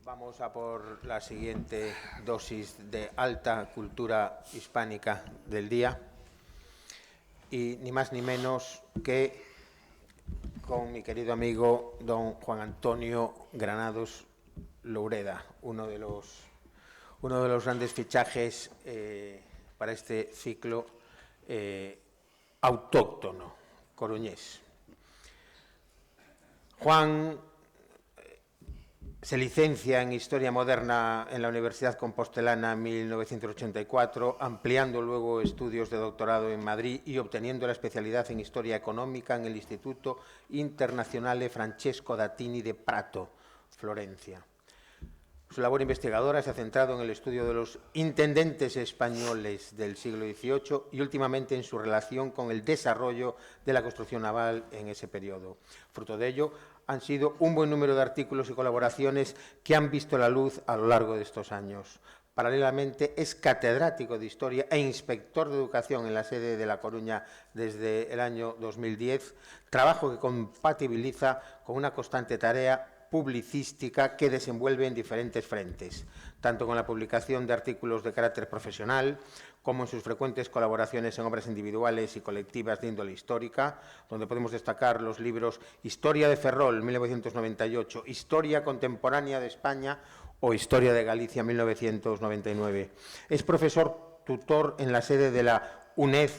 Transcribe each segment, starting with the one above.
Vamos a por la siguiente dosis de alta cultura hispánica del día. Y ni más ni menos que con mi querido amigo don Juan Antonio Granados Loureda, uno de los grandes fichajes para este ciclo autóctono coruñés. Juan se licencia en Historia Moderna en la Universidad Compostelana en 1984, ampliando luego estudios de doctorado en Madrid y obteniendo la especialidad en Historia Económica en el Instituto Internazionale Francesco Datini de Prato, Florencia. Su labor investigadora se ha centrado en el estudio de los intendentes españoles del siglo XVIII y últimamente en su relación con el desarrollo de la construcción naval en ese periodo. Fruto de ello han sido un buen número de artículos y colaboraciones que han visto la luz a lo largo de estos años. Paralelamente, es catedrático de Historia e inspector de Educación en la sede de La Coruña desde el año 2010, trabajo que compatibiliza con una constante tarea publicística que desenvuelve en diferentes frentes, tanto con la publicación de artículos de carácter profesional, como en sus frecuentes colaboraciones en obras individuales y colectivas de índole histórica, donde podemos destacar los libros Historia de Ferrol, 1998, Historia Contemporánea de España o Historia de Galicia, 1999. Es profesor tutor en la sede de la UNED,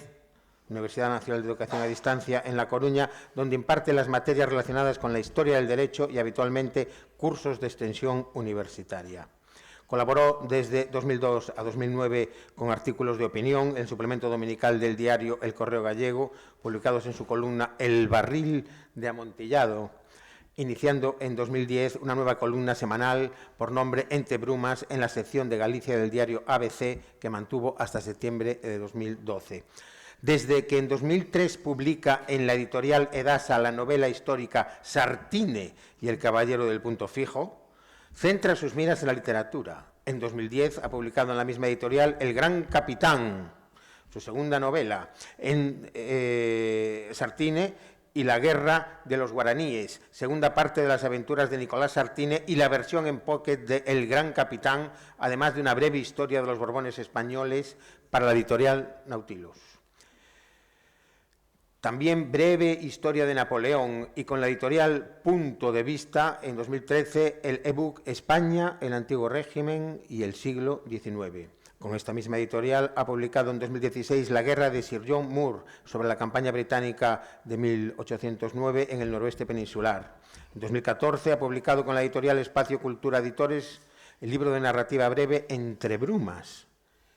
Universidad Nacional de Educación a Distancia, en La Coruña, donde imparte las materias relacionadas con la historia del derecho y habitualmente cursos de extensión universitaria. Colaboró desde 2002 a 2009 con artículos de opinión en el suplemento dominical del diario El Correo Gallego, publicados en su columna El Barril de Amontillado, iniciando en 2010 una nueva columna semanal por nombre Entre Brumas en la sección de Galicia del diario ABC, que mantuvo hasta septiembre de 2012. Desde que en 2003 publica en la editorial Edasa la novela histórica Sartine y el caballero del punto fijo, centra sus miras en la literatura. En 2010 ha publicado en la misma editorial El Gran Capitán, su segunda novela, en Sartine y la guerra de los guaraníes, segunda parte de las aventuras de Nicolás Sartine y la versión en pocket de El Gran Capitán, además de una breve historia de los Borbones españoles para la editorial Nautilus. También breve historia de Napoleón y con la editorial Punto de Vista, en 2013, el ebook España, el antiguo régimen y el siglo XIX. Con esta misma editorial ha publicado en 2016 La guerra de Sir John Moore sobre la campaña británica de 1809 en el noroeste peninsular. En 2014 ha publicado con la editorial Espacio Cultura Editores el libro de narrativa breve Entre Brumas.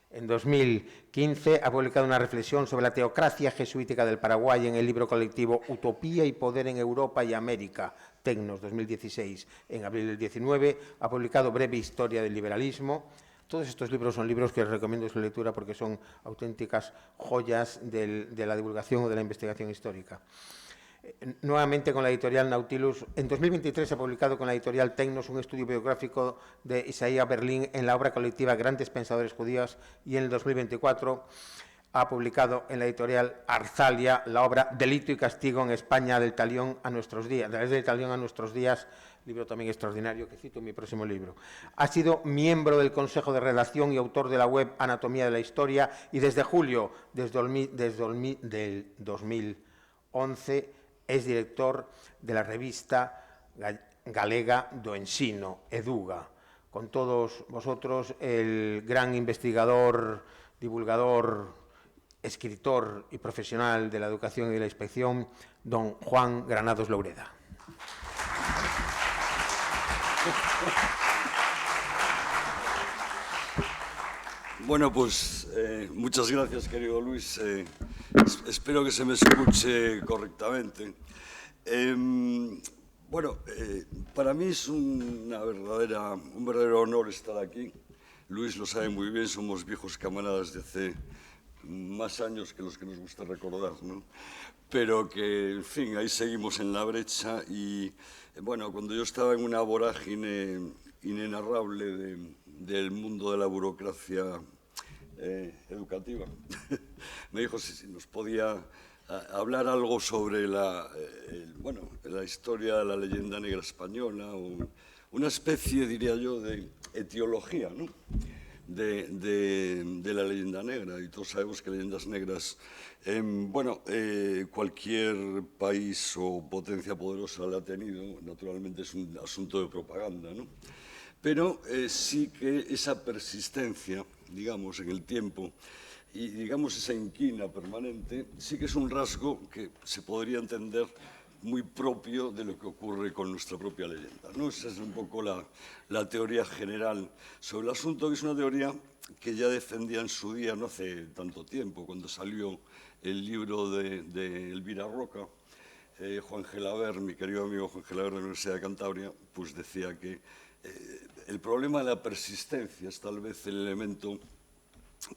En 2015 ha publicado una reflexión sobre la teocracia jesuítica del Paraguay en el libro colectivo Utopía y Poder en Europa y América, Tecnos, 2016. En abril del 19 ha publicado Breve Historia del Liberalismo. Todos estos libros son libros que les recomiendo su lectura porque son auténticas joyas de la divulgación o de la investigación histórica. Nuevamente con la editorial Nautilus. En 2023 ha publicado con la editorial Tecnos un estudio biográfico de Isaiah Berlin en la obra colectiva Grandes Pensadores Judíos, y en el 2024 ha publicado en la editorial Arzalia la obra Delito y Castigo en España del Talión a nuestros días, desde el Talión a nuestros días, libro también extraordinario que cito en mi próximo libro. Ha sido miembro del Consejo de Redacción y autor de la web Anatomía de la Historia, y desde julio del 2011 es director de la revista galega do Ensino, Eduga. Con todos vosotros, el gran investigador, divulgador, escritor y profesional de la educación y de la inspección, don Juan Granados Loureda. Bueno, pues muchas gracias, querido Luis. Espero que se me escuche correctamente. Para mí es un verdadero honor estar aquí. Luis lo sabe muy bien, somos viejos camaradas de hace más años que los que nos gusta recordar, ¿no? Pero que, en fin, ahí seguimos en la brecha y, bueno, cuando yo estaba en una vorágine inenarrable del mundo de la burocracia educativa, me dijo si nos podía hablar algo sobre la historia de la leyenda negra española, una especie, diría yo, de etiología, ¿no? de la leyenda negra. Y todos sabemos que leyendas negras, cualquier país o potencia poderosa la ha tenido, naturalmente es un asunto de propaganda, ¿no? Pero sí que esa persistencia, digamos, en el tiempo, y digamos esa inquina permanente, sí que es un rasgo que se podría entender muy propio de lo que ocurre con nuestra propia leyenda, ¿no? Esa es un poco la teoría general sobre el asunto, que es una teoría que ya defendía en su día, no hace tanto tiempo, cuando salió el libro de Elvira Roca. Juan Gelabert, mi querido amigo Juan Gelabert de la Universidad de Cantabria, pues decía que el problema de la persistencia es tal vez el elemento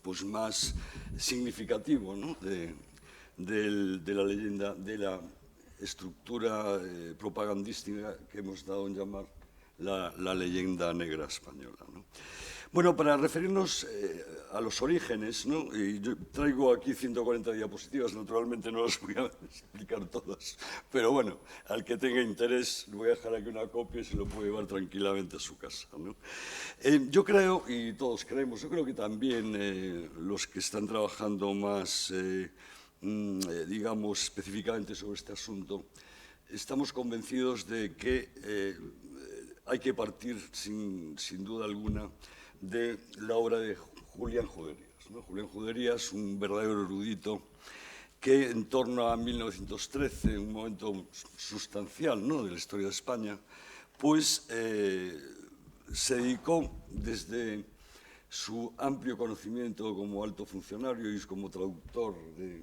pues, más significativo, ¿no? de la leyenda, de la estructura propagandística que hemos dado en llamar la leyenda negra española, ¿no? Bueno, para referirnos a los orígenes, ¿no? Y yo traigo aquí 140 diapositivas, naturalmente no las voy a explicar todas, pero bueno, al que tenga interés, le voy a dejar aquí una copia y se lo puede llevar tranquilamente a su casa, ¿no? Yo creo, y todos creemos, yo creo que también los que están trabajando más, digamos, específicamente sobre este asunto, estamos convencidos de que hay que partir, sin duda alguna, de la obra de Julián Juderías, ¿no? Julián Juderías, un verdadero erudito que en torno a 1913, un momento sustancial, ¿no?, de la historia de España, pues se dedicó desde su amplio conocimiento como alto funcionario y como traductor de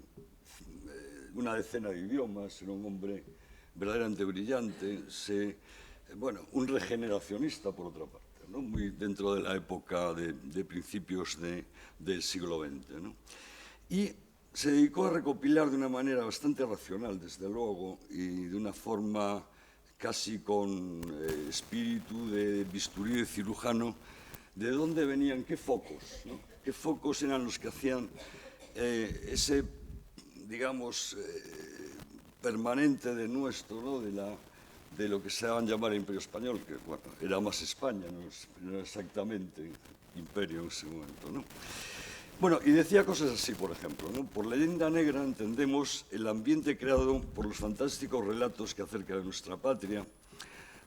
una decena de idiomas, era un hombre verdaderamente brillante, un regeneracionista por otra parte, ¿no? Muy dentro de la época de principios del siglo XX, ¿no? Y se dedicó a recopilar de una manera bastante racional, desde luego, y de una forma casi con espíritu de bisturí de cirujano, de dónde venían, qué focos, ¿no? Qué focos eran los que hacían ese, digamos, permanente denuesto, ¿no?, de lo que se daban llamar Imperio Español, que bueno, era más España, no era exactamente imperio en ese momento, ¿no? Bueno, y decía cosas así, por ejemplo, ¿no? Por leyenda negra entendemos el ambiente creado por los fantásticos relatos que acerca de nuestra patria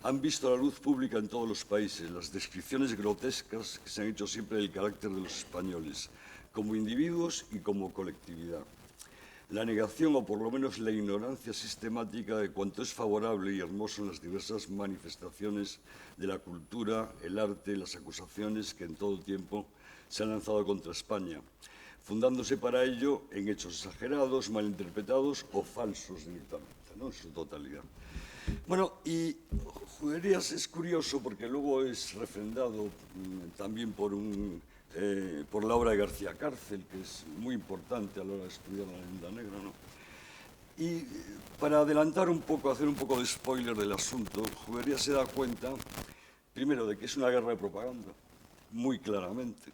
han visto la luz pública en todos los países, las descripciones grotescas que se han hecho siempre del carácter de los españoles, como individuos y como colectividad. La negación, o por lo menos la ignorancia sistemática de cuanto es favorable y hermoso en las diversas manifestaciones de la cultura, el arte, las acusaciones que en todo tiempo se han lanzado contra España, fundándose para ello en hechos exagerados, malinterpretados o falsos directamente, ¿no?, en su totalidad. Bueno, y Juderías es curioso porque luego es refrendado también por la obra de García Cárcel, que es muy importante a la hora de estudiar la leyenda negra, ¿no? Y para adelantar un poco, hacer un poco de spoiler del asunto, Juderías se da cuenta, primero, de que es una guerra de propaganda, muy claramente.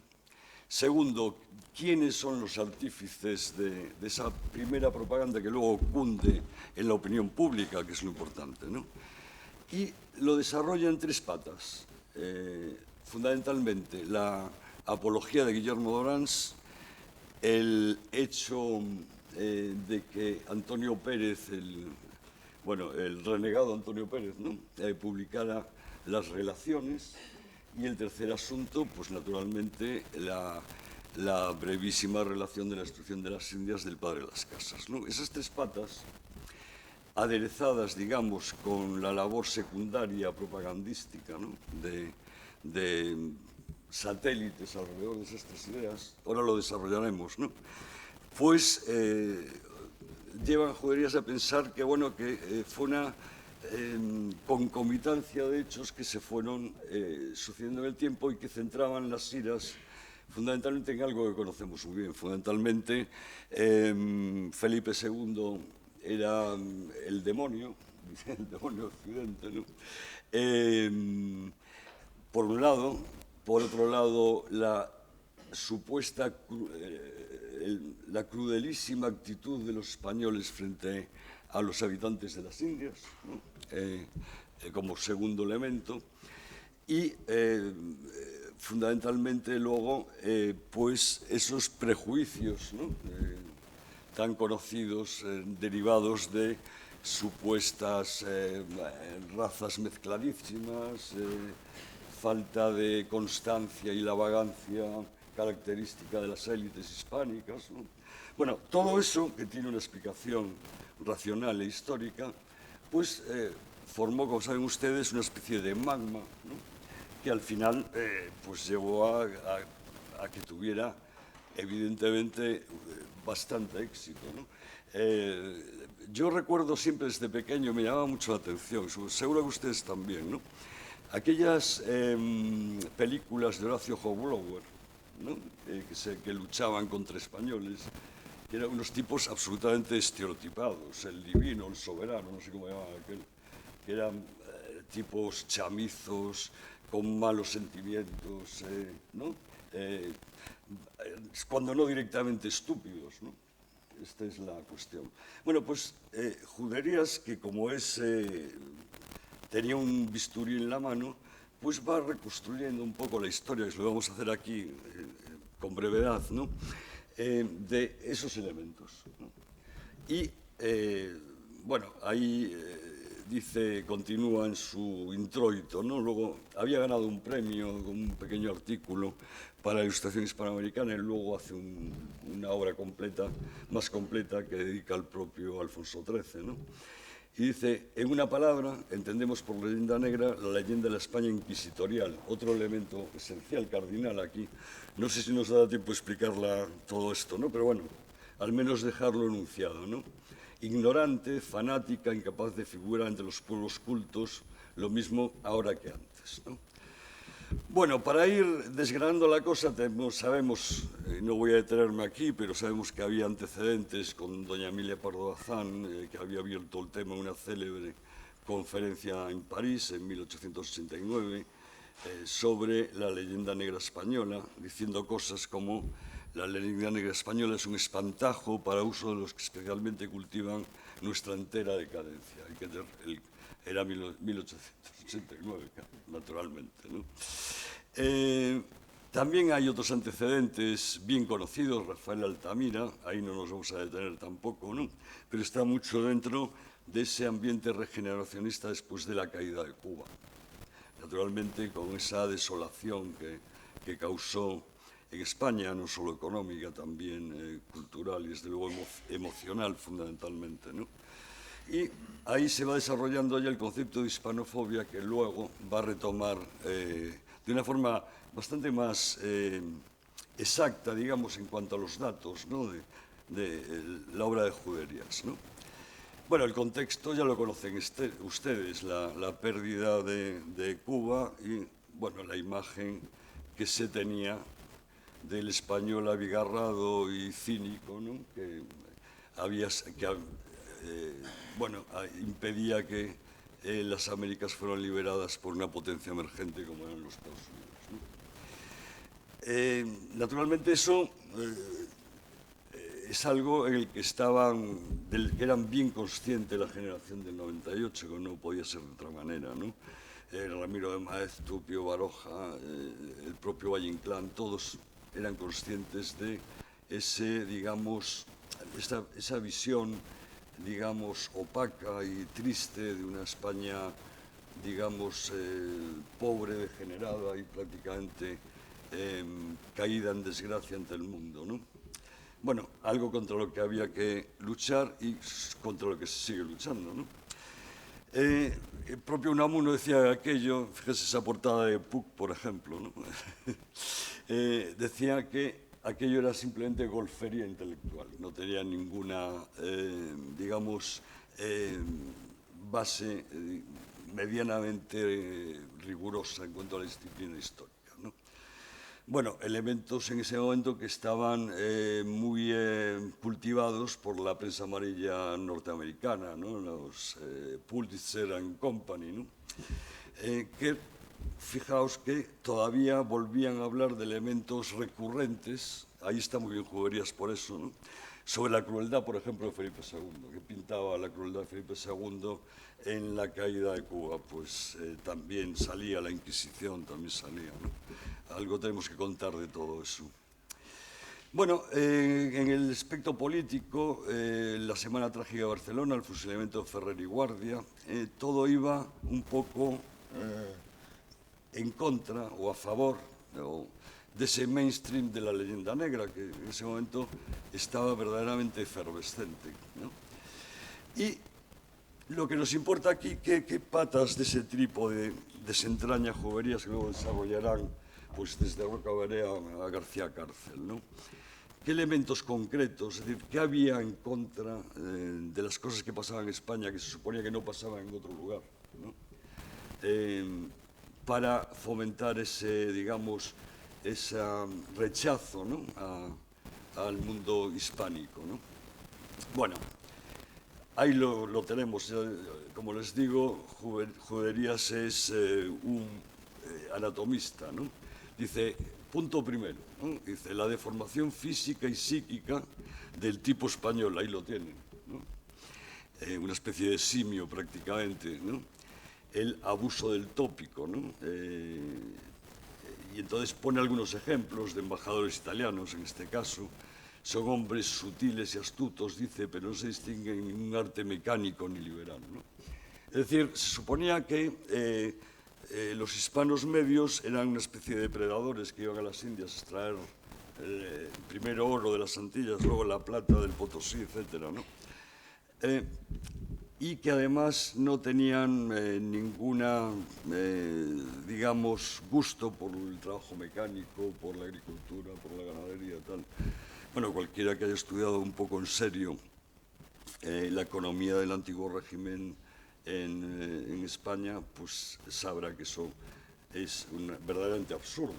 Segundo, quiénes son los artífices de esa primera propaganda que luego cunde en la opinión pública, que es lo importante, ¿no? Y lo desarrolla en tres patas. Fundamentalmente, la apología de Guillermo d'Orans, el hecho de que Antonio Pérez, el renegado Antonio Pérez, ¿no?, publicara las relaciones, y el tercer asunto, pues naturalmente, la brevísima relación de la instrucción de las Indias del padre de las Casas, ¿no? Esas tres patas, aderezadas, digamos, con la labor secundaria propagandística, ¿no?, de satélites alrededor de esas tres ideas, ahora lo desarrollaremos, ¿no?, pues llevan a Juderías a pensar que, bueno, que fue una concomitancia de hechos que se fueron sucediendo en el tiempo y que centraban las iras fundamentalmente en algo que conocemos muy bien. Fundamentalmente, Felipe II era el demonio de Occidente, ¿no? Por un lado. Por otro lado, la crudelísima actitud de los españoles frente a los habitantes de las Indias, ¿no?, como segundo elemento. y fundamentalmente luego pues esos prejuicios, ¿no? Tan conocidos, derivados de supuestas razas mezcladísimas, falta de constancia y la vagancia característica de las élites hispánicas, ¿no? Bueno, todo eso, que tiene una explicación racional e histórica, pues formó, como saben ustedes, una especie de magma, ¿no? Que al final pues llevó a que tuviera, evidentemente, bastante éxito, ¿no? Yo recuerdo siempre desde pequeño, me llamaba mucho la atención, seguro que ustedes también, ¿no? Aquellas películas de Horacio Hornblower, ¿no? Que luchaban contra españoles, que eran unos tipos absolutamente estereotipados, el divino, el soberano, no sé cómo llamaban aquel, que eran tipos chamizos, con malos sentimientos, ¿no? Cuando no directamente estúpidos, ¿no? Esta es la cuestión. Bueno, pues Juderías, que como tenía un bisturí en la mano, pues va reconstruyendo un poco la historia, que lo vamos a hacer aquí con brevedad, ¿no? De esos elementos, ¿no? Y, bueno, ahí dice, continúa en su introito, ¿no? Luego había ganado un premio con un pequeño artículo para la Ilustración Hispanoamericana y luego hace una obra completa, más completa, que dedica al propio Alfonso XIII, ¿no? Y dice, en una palabra, entendemos por leyenda negra la leyenda de la España inquisitorial, otro elemento esencial, cardinal aquí. No sé si nos da tiempo explicarla todo esto, ¿no? Pero bueno, al menos dejarlo enunciado, ¿no? Ignorante, fanática, incapaz de figurar entre los pueblos cultos, lo mismo ahora que antes, ¿no? Bueno, para ir desgranando la cosa, sabemos, no voy a detenerme aquí, pero sabemos que había antecedentes con doña Emilia Pardo Bazán, que había abierto el tema en una célebre conferencia en París en 1889 sobre la leyenda negra española, diciendo cosas como la leyenda negra española es un espantajo para uso de los que especialmente cultivan nuestra entera decadencia. Era 1889, naturalmente, ¿no? También hay otros antecedentes bien conocidos, Rafael Altamira, ahí no nos vamos a detener tampoco, ¿no? Pero está mucho dentro de ese ambiente regeneracionista después de la caída de Cuba. Naturalmente, con esa desolación que causó en España, no solo económica, también cultural y, desde luego, emocional, fundamentalmente, ¿no? Y ahí se va desarrollando ya el concepto de hispanofobia, que luego va a retomar de una forma bastante más exacta, digamos, en cuanto a los datos, ¿no? de la obra de Juderías, ¿no? Bueno, el contexto ya lo conocen ustedes, la pérdida de Cuba y, bueno, la imagen que se tenía del español abigarrado y cínico, ¿no? que impedía que las Américas fueran liberadas por una potencia emergente como eran los Estados Unidos, ¿no? Naturalmente eso es algo en el que del que eran bien conscientes la generación del 98, que no podía ser de otra manera, ¿no? Ramiro de Maeztu, Pío Baroja, el propio Valle Inclán, todos eran conscientes de esa visión, digamos, opaca y triste de una España, digamos, pobre, degenerada y prácticamente caída en desgracia ante el mundo, ¿no? Bueno, algo contra lo que había que luchar y contra lo que se sigue luchando, ¿no? El propio Unamuno decía aquello, fíjese esa portada de Puck, por ejemplo, ¿no? Decía que aquello era simplemente golfería intelectual, no tenía ninguna, digamos, base medianamente rigurosa en cuanto a la disciplina histórica, ¿no? Bueno, elementos en ese momento que estaban muy cultivados por la prensa amarilla norteamericana, ¿no? Los Pulitzer and Company, ¿no? Que, fijaos que todavía volvían a hablar de elementos recurrentes ahí está muy bien Juderías por eso, ¿no? Sobre la crueldad, por ejemplo, de Felipe II, que pintaba la crueldad de Felipe II en la caída de Cuba, pues también salía la Inquisición, también salía, ¿no? Algo tenemos que contar de todo eso. Bueno, en el aspecto político, la Semana Trágica de Barcelona, el fusilamiento de Ferrer y Guardia, todo iba un poco en contra o a favor de ese mainstream de la leyenda negra, que en ese momento estaba verdaderamente efervescente, ¿no? Y lo que nos importa aquí, ¿qué patas de ese trípode desentraña Juderías que luego desarrollarán pues, desde Roca Berea a García Cárcel, ¿no? ¿Qué elementos concretos, es decir, qué había en contra de las cosas que pasaban en España, que se suponía que no pasaban en otro lugar, ¿no? Para fomentar ese, digamos, ese rechazo, ¿no? al mundo hispánico, ¿no? Bueno, ahí lo tenemos. Como les digo, Juderías es un anatomista, ¿no? Dice, punto primero, ¿no? Dice, la deformación física y psíquica del tipo español, ahí lo tienen, ¿no? Una especie de simio prácticamente, ¿no? El abuso del tópico, ¿no? Y entonces pone algunos ejemplos de embajadores italianos, en este caso. Son hombres sutiles y astutos, dice, pero no se distinguen en ningún arte mecánico ni liberal, ¿no? Es decir, se suponía que los hispanos medios eran una especie de depredadores que iban a las Indias a extraer primero oro de las Antillas, luego la plata del Potosí, etcétera, ¿no? Y que además no tenían ninguna, digamos, gusto por el trabajo mecánico, por la agricultura, por la ganadería, tal. Bueno, cualquiera que haya estudiado un poco en serio la economía del antiguo régimen en España, pues sabrá que eso es verdaderamente absurdo.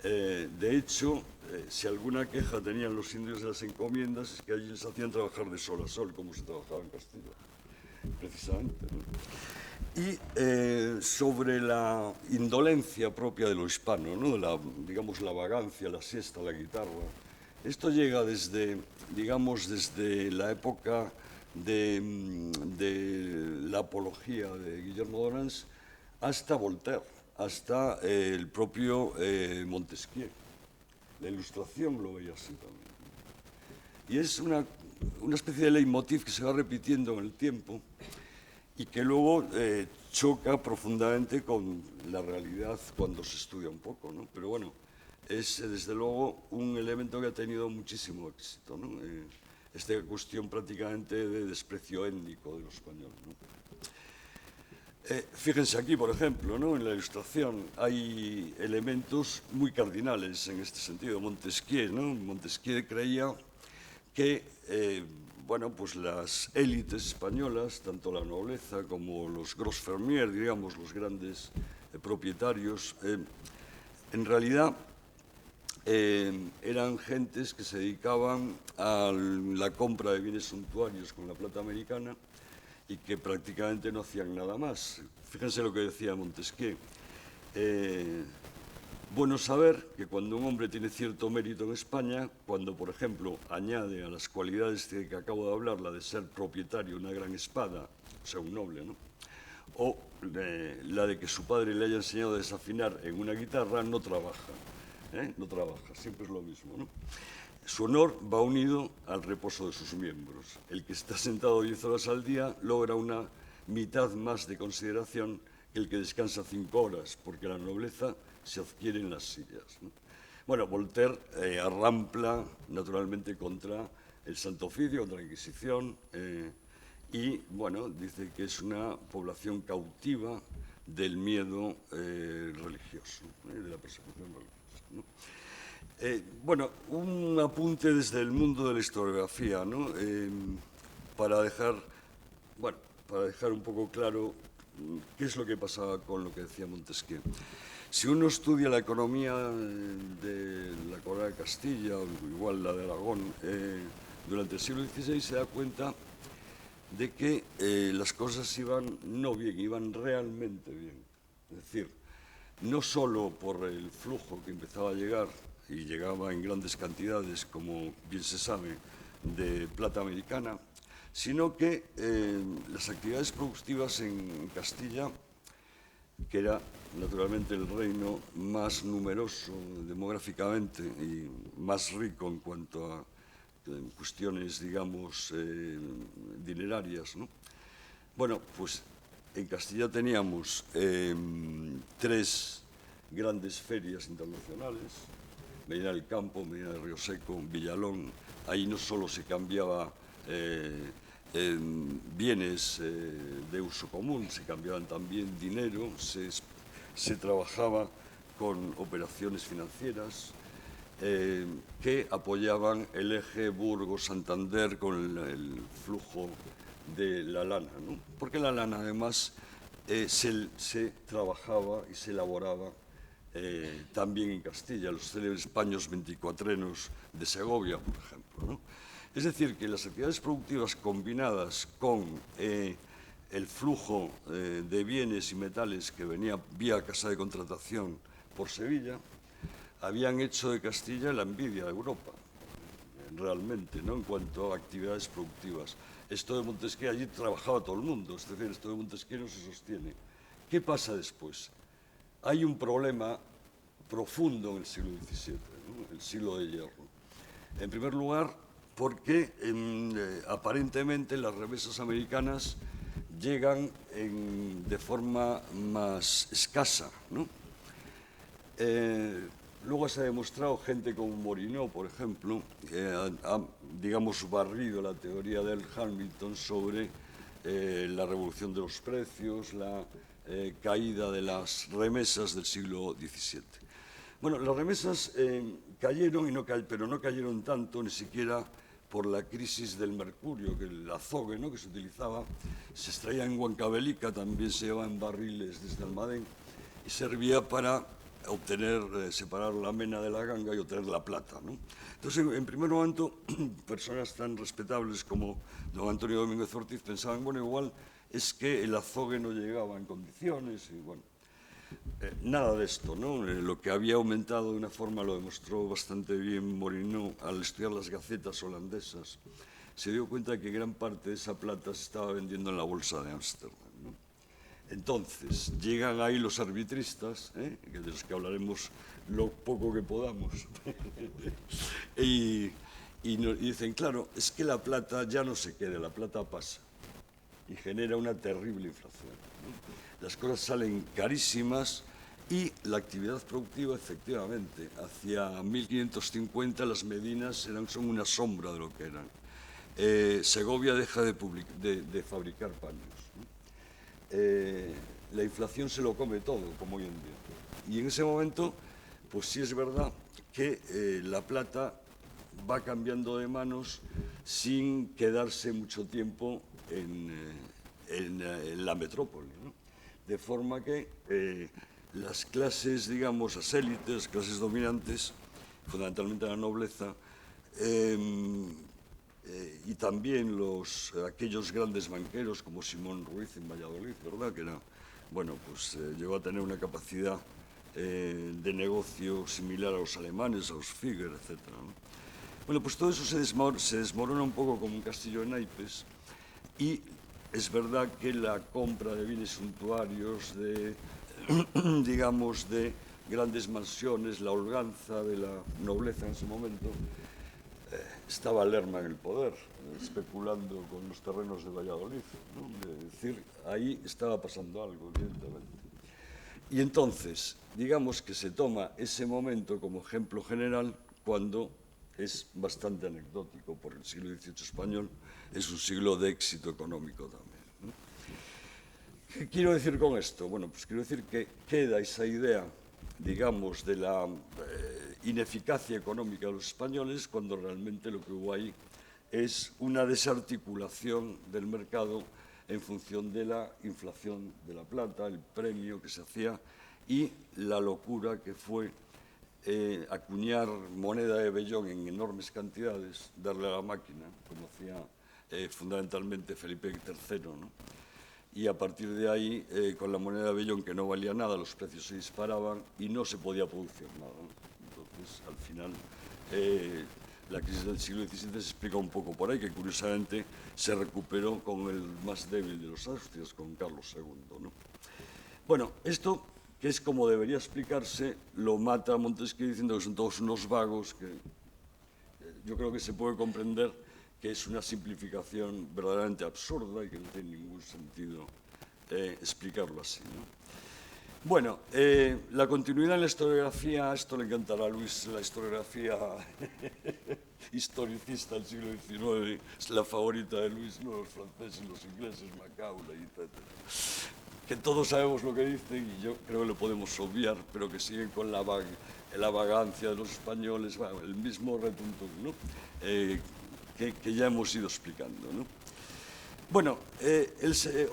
De hecho, si alguna queja tenían los indios de las encomiendas, es que allí les hacían trabajar de sol a sol, como se trabajaba en Castilla, precisamente, ¿no? Y sobre la indolencia propia de lo hispano, ¿no? Digamos, la vagancia, la siesta, la guitarra. Esto llega desde, digamos, desde la época de la apología de Guillermo d'Orens hasta Voltaire, hasta el propio Montesquieu. La Ilustración lo veía así también. Y es una especie de leitmotiv que se va repitiendo en el tiempo y que luego choca profundamente con la realidad cuando se estudia un poco, ¿no? Pero bueno, es desde luego un elemento que ha tenido muchísimo éxito, ¿no? Esta cuestión prácticamente de desprecio étnico de los españoles, ¿no? Fíjense aquí, por ejemplo, ¿no? En la Ilustración hay elementos muy cardinales en este sentido. Montesquieu, ¿no? Montesquieu creía que bueno, pues las élites españolas, tanto la nobleza como los gros fermiers, digamos, los grandes propietarios, en realidad eran gentes que se dedicaban a la compra de bienes suntuarios con la plata americana y que prácticamente no hacían nada más. Fíjense lo que decía Montesquieu. Bueno saber que cuando un hombre tiene cierto mérito en España, cuando, por ejemplo, añade a las cualidades de que acabo de hablar, la de ser propietario de una gran espada, o sea, un noble, ¿no? O la de que su padre le haya enseñado a desafinar en una guitarra, no trabaja. No trabaja, siempre es lo mismo, ¿no? Su honor va unido al reposo de sus miembros. El que está sentado 10 horas al día logra una mitad más de consideración que el que descansa 5 horas, porque la nobleza se adquiere en las sillas, ¿no? Bueno, Voltaire arrampla naturalmente contra el Santo Oficio, contra la Inquisición, y bueno, dice que es una población cautiva del miedo religioso, de la persecución religiosa, ¿no? Bueno, un apunte desde el mundo de la historiografía, ¿no? Para dejar un poco claro qué es lo que pasaba con lo que decía Montesquieu. Si uno estudia la economía de la Corona de Castilla, o igual la de Aragón, durante el siglo XVI, se da cuenta de que las cosas iban no bien, iban realmente bien. Es decir, no solo por el flujo que empezaba a llegar y llegaba en grandes cantidades, como bien se sabe, de plata americana, sino que las actividades productivas en Castilla, que era naturalmente el reino más numeroso demográficamente y más rico en cuanto a cuestiones, digamos, dinerarias, ¿no? Bueno, pues en Castilla teníamos 3 grandes ferias internacionales, Medina del Campo, Medina del Río Seco, Villalón. Ahí no solo se cambiaba bienes de uso común, se cambiaban también dinero, se trabajaba con operaciones financieras que apoyaban el eje Burgos-Santander con el flujo de la lana, ¿no? Porque la lana además se trabajaba y se elaboraba también en Castilla, los célebres paños 24enos de Segovia, por ejemplo, ¿no? Es decir, que las actividades productivas combinadas con el flujo de bienes y metales que venía vía casa de contratación por Sevilla, habían hecho de Castilla la envidia de Europa, realmente, ¿no? En cuanto a actividades productivas. Esto de Montesquieu, allí trabajaba todo el mundo, es decir, esto de Montesquieu no se sostiene. ¿Qué pasa después? Hay un problema profundo en el siglo XVII, ¿no? El siglo de hierro. En primer lugar, porque aparentemente las remesas americanas llegan de forma más escasa, ¿no? Luego se ha demostrado, gente como Morinó, por ejemplo, ha, digamos, barrido la teoría del Hamilton sobre la revolución de los precios, la caída de las remesas del siglo XVII. Bueno, las remesas cayeron, pero no cayeron tanto, ni siquiera por la crisis del mercurio, que el azogue, ¿no?, que se utilizaba, se extraía en Huancavelica, también se llevaba en barriles desde Almadén, y servía para separar la mena de la ganga y obtener la plata, ¿no? Entonces, en primer momento, personas tan respetables como don Antonio Domínguez Ortiz pensaban, bueno, igual es que el azogue no llegaba en condiciones, y bueno, nada de esto, ¿no? Lo que había aumentado de una forma, lo demostró bastante bien Morinó al estudiar las gacetas holandesas, se dio cuenta de que gran parte de esa plata se estaba vendiendo en la bolsa de Ámsterdam, ¿no? Entonces, llegan ahí los arbitristas, de los que hablaremos lo poco que podamos, y dicen, claro, es que la plata ya no se queda, la plata pasa, y genera una terrible inflación, ¿no? Las cosas salen carísimas y la actividad productiva, efectivamente, hacia 1550 las medinas son una sombra de lo que eran. Segovia deja de fabricar paños, ¿no? La inflación se lo come todo, como hoy en día. Y en ese momento, pues sí es verdad que la plata va cambiando de manos sin quedarse mucho tiempo en la metrópoli, ¿no? De forma que las clases, digamos, las élites, clases dominantes, fundamentalmente la nobleza, y también aquellos grandes banqueros como Simón Ruiz en Valladolid, ¿verdad? Que era, bueno, pues llegó a tener una capacidad de negocio similar a los alemanes, a los Figer, etc., ¿no? Bueno, pues todo eso se desmorona un poco como un castillo de naipes, y es verdad que la compra de bienes suntuarios, digamos, de grandes mansiones, la holganza de la nobleza en ese momento, estaba Lerma en el poder, especulando con los terrenos de Valladolid, ¿no? Es decir, ahí estaba pasando algo, evidentemente. Y entonces, digamos que se toma ese momento como ejemplo general cuando es bastante anecdótico, porque el siglo XVIII español es un siglo de éxito económico también, ¿no? ¿Qué quiero decir con esto? Bueno, pues quiero decir que queda esa idea, digamos, de la ineficacia económica de los españoles, cuando realmente lo que hubo ahí es una desarticulación del mercado en función de la inflación de la plata, el premio que se hacía y la locura que fue acuñar moneda de vellón en enormes cantidades, darle a la máquina, como hacía fundamentalmente Felipe III, ¿no? Y a partir de ahí, con la moneda de vellón que no valía nada, los precios se disparaban y no se podía producir nada, ¿no? Entonces, al final, la crisis del siglo XVII se explica un poco por ahí, que curiosamente se recuperó con el más débil de los Austrias, con Carlos II, ¿no? Bueno, esto, que es como debería explicarse, lo mata Montesquieu diciendo que son todos unos vagos, que yo creo que se puede comprender que es una simplificación verdaderamente absurda y que no tiene ningún sentido explicarlo así, ¿no? Bueno, la continuidad en la historiografía, esto le encantará a Luis, la historiografía historicista del siglo XIX, es la favorita de Luis, ¿no? Los franceses, los ingleses, Macaulay, etc. Que todos sabemos lo que dicen y yo creo que lo podemos obviar, pero que siguen con la vagancia de los españoles, bueno, el mismo retuntum, ¿no? Que ya hemos ido explicando, ¿no? Bueno,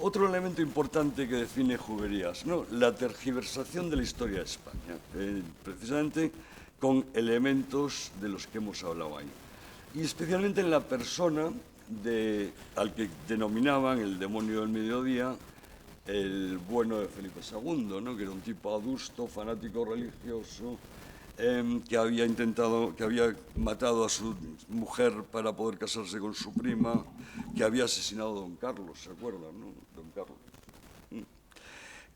otro elemento importante que define Juberías, ¿no? La tergiversación de la historia de España, precisamente con elementos de los que hemos hablado ahí. Y especialmente en la persona al que denominaban el demonio del mediodía, el bueno de Felipe II, ¿no? Que era un tipo adusto, fanático religioso, que había matado a su mujer para poder casarse con su prima, que había asesinado a don Carlos, ¿se acuerdan, no? Don Carlos.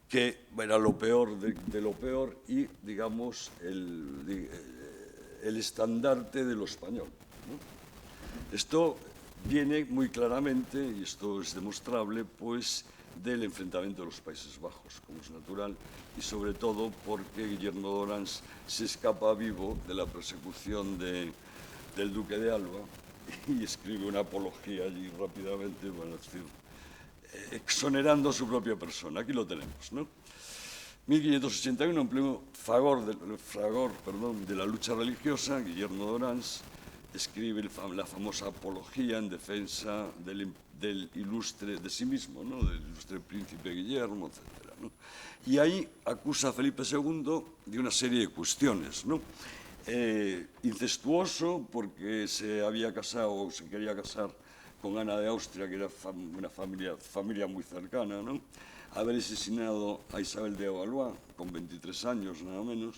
Que era lo peor de lo peor y, digamos, el estandarte de lo español, ¿no? Esto viene muy claramente, y esto es demostrable, pues, del enfrentamiento de los Países Bajos, como es natural, y sobre todo porque Guillermo d'Orange se escapa vivo de la persecución del duque de Alba y escribe una apología allí rápidamente, bueno, es decir, exonerando a su propia persona. Aquí lo tenemos, ¿no? 1581, en pleno fragor de la lucha religiosa, Guillermo d'Orange escribe la famosa apología en defensa del ilustre, de sí mismo, ¿no? Del ilustre príncipe Guillermo, etc., ¿no? Y ahí acusa a Felipe II de una serie de cuestiones, ¿no? Incestuoso, porque se había casado o se quería casar con Ana de Austria, que era una familia muy cercana, ¿no? Haber asesinado a Isabel de Valois con 23 años, nada menos,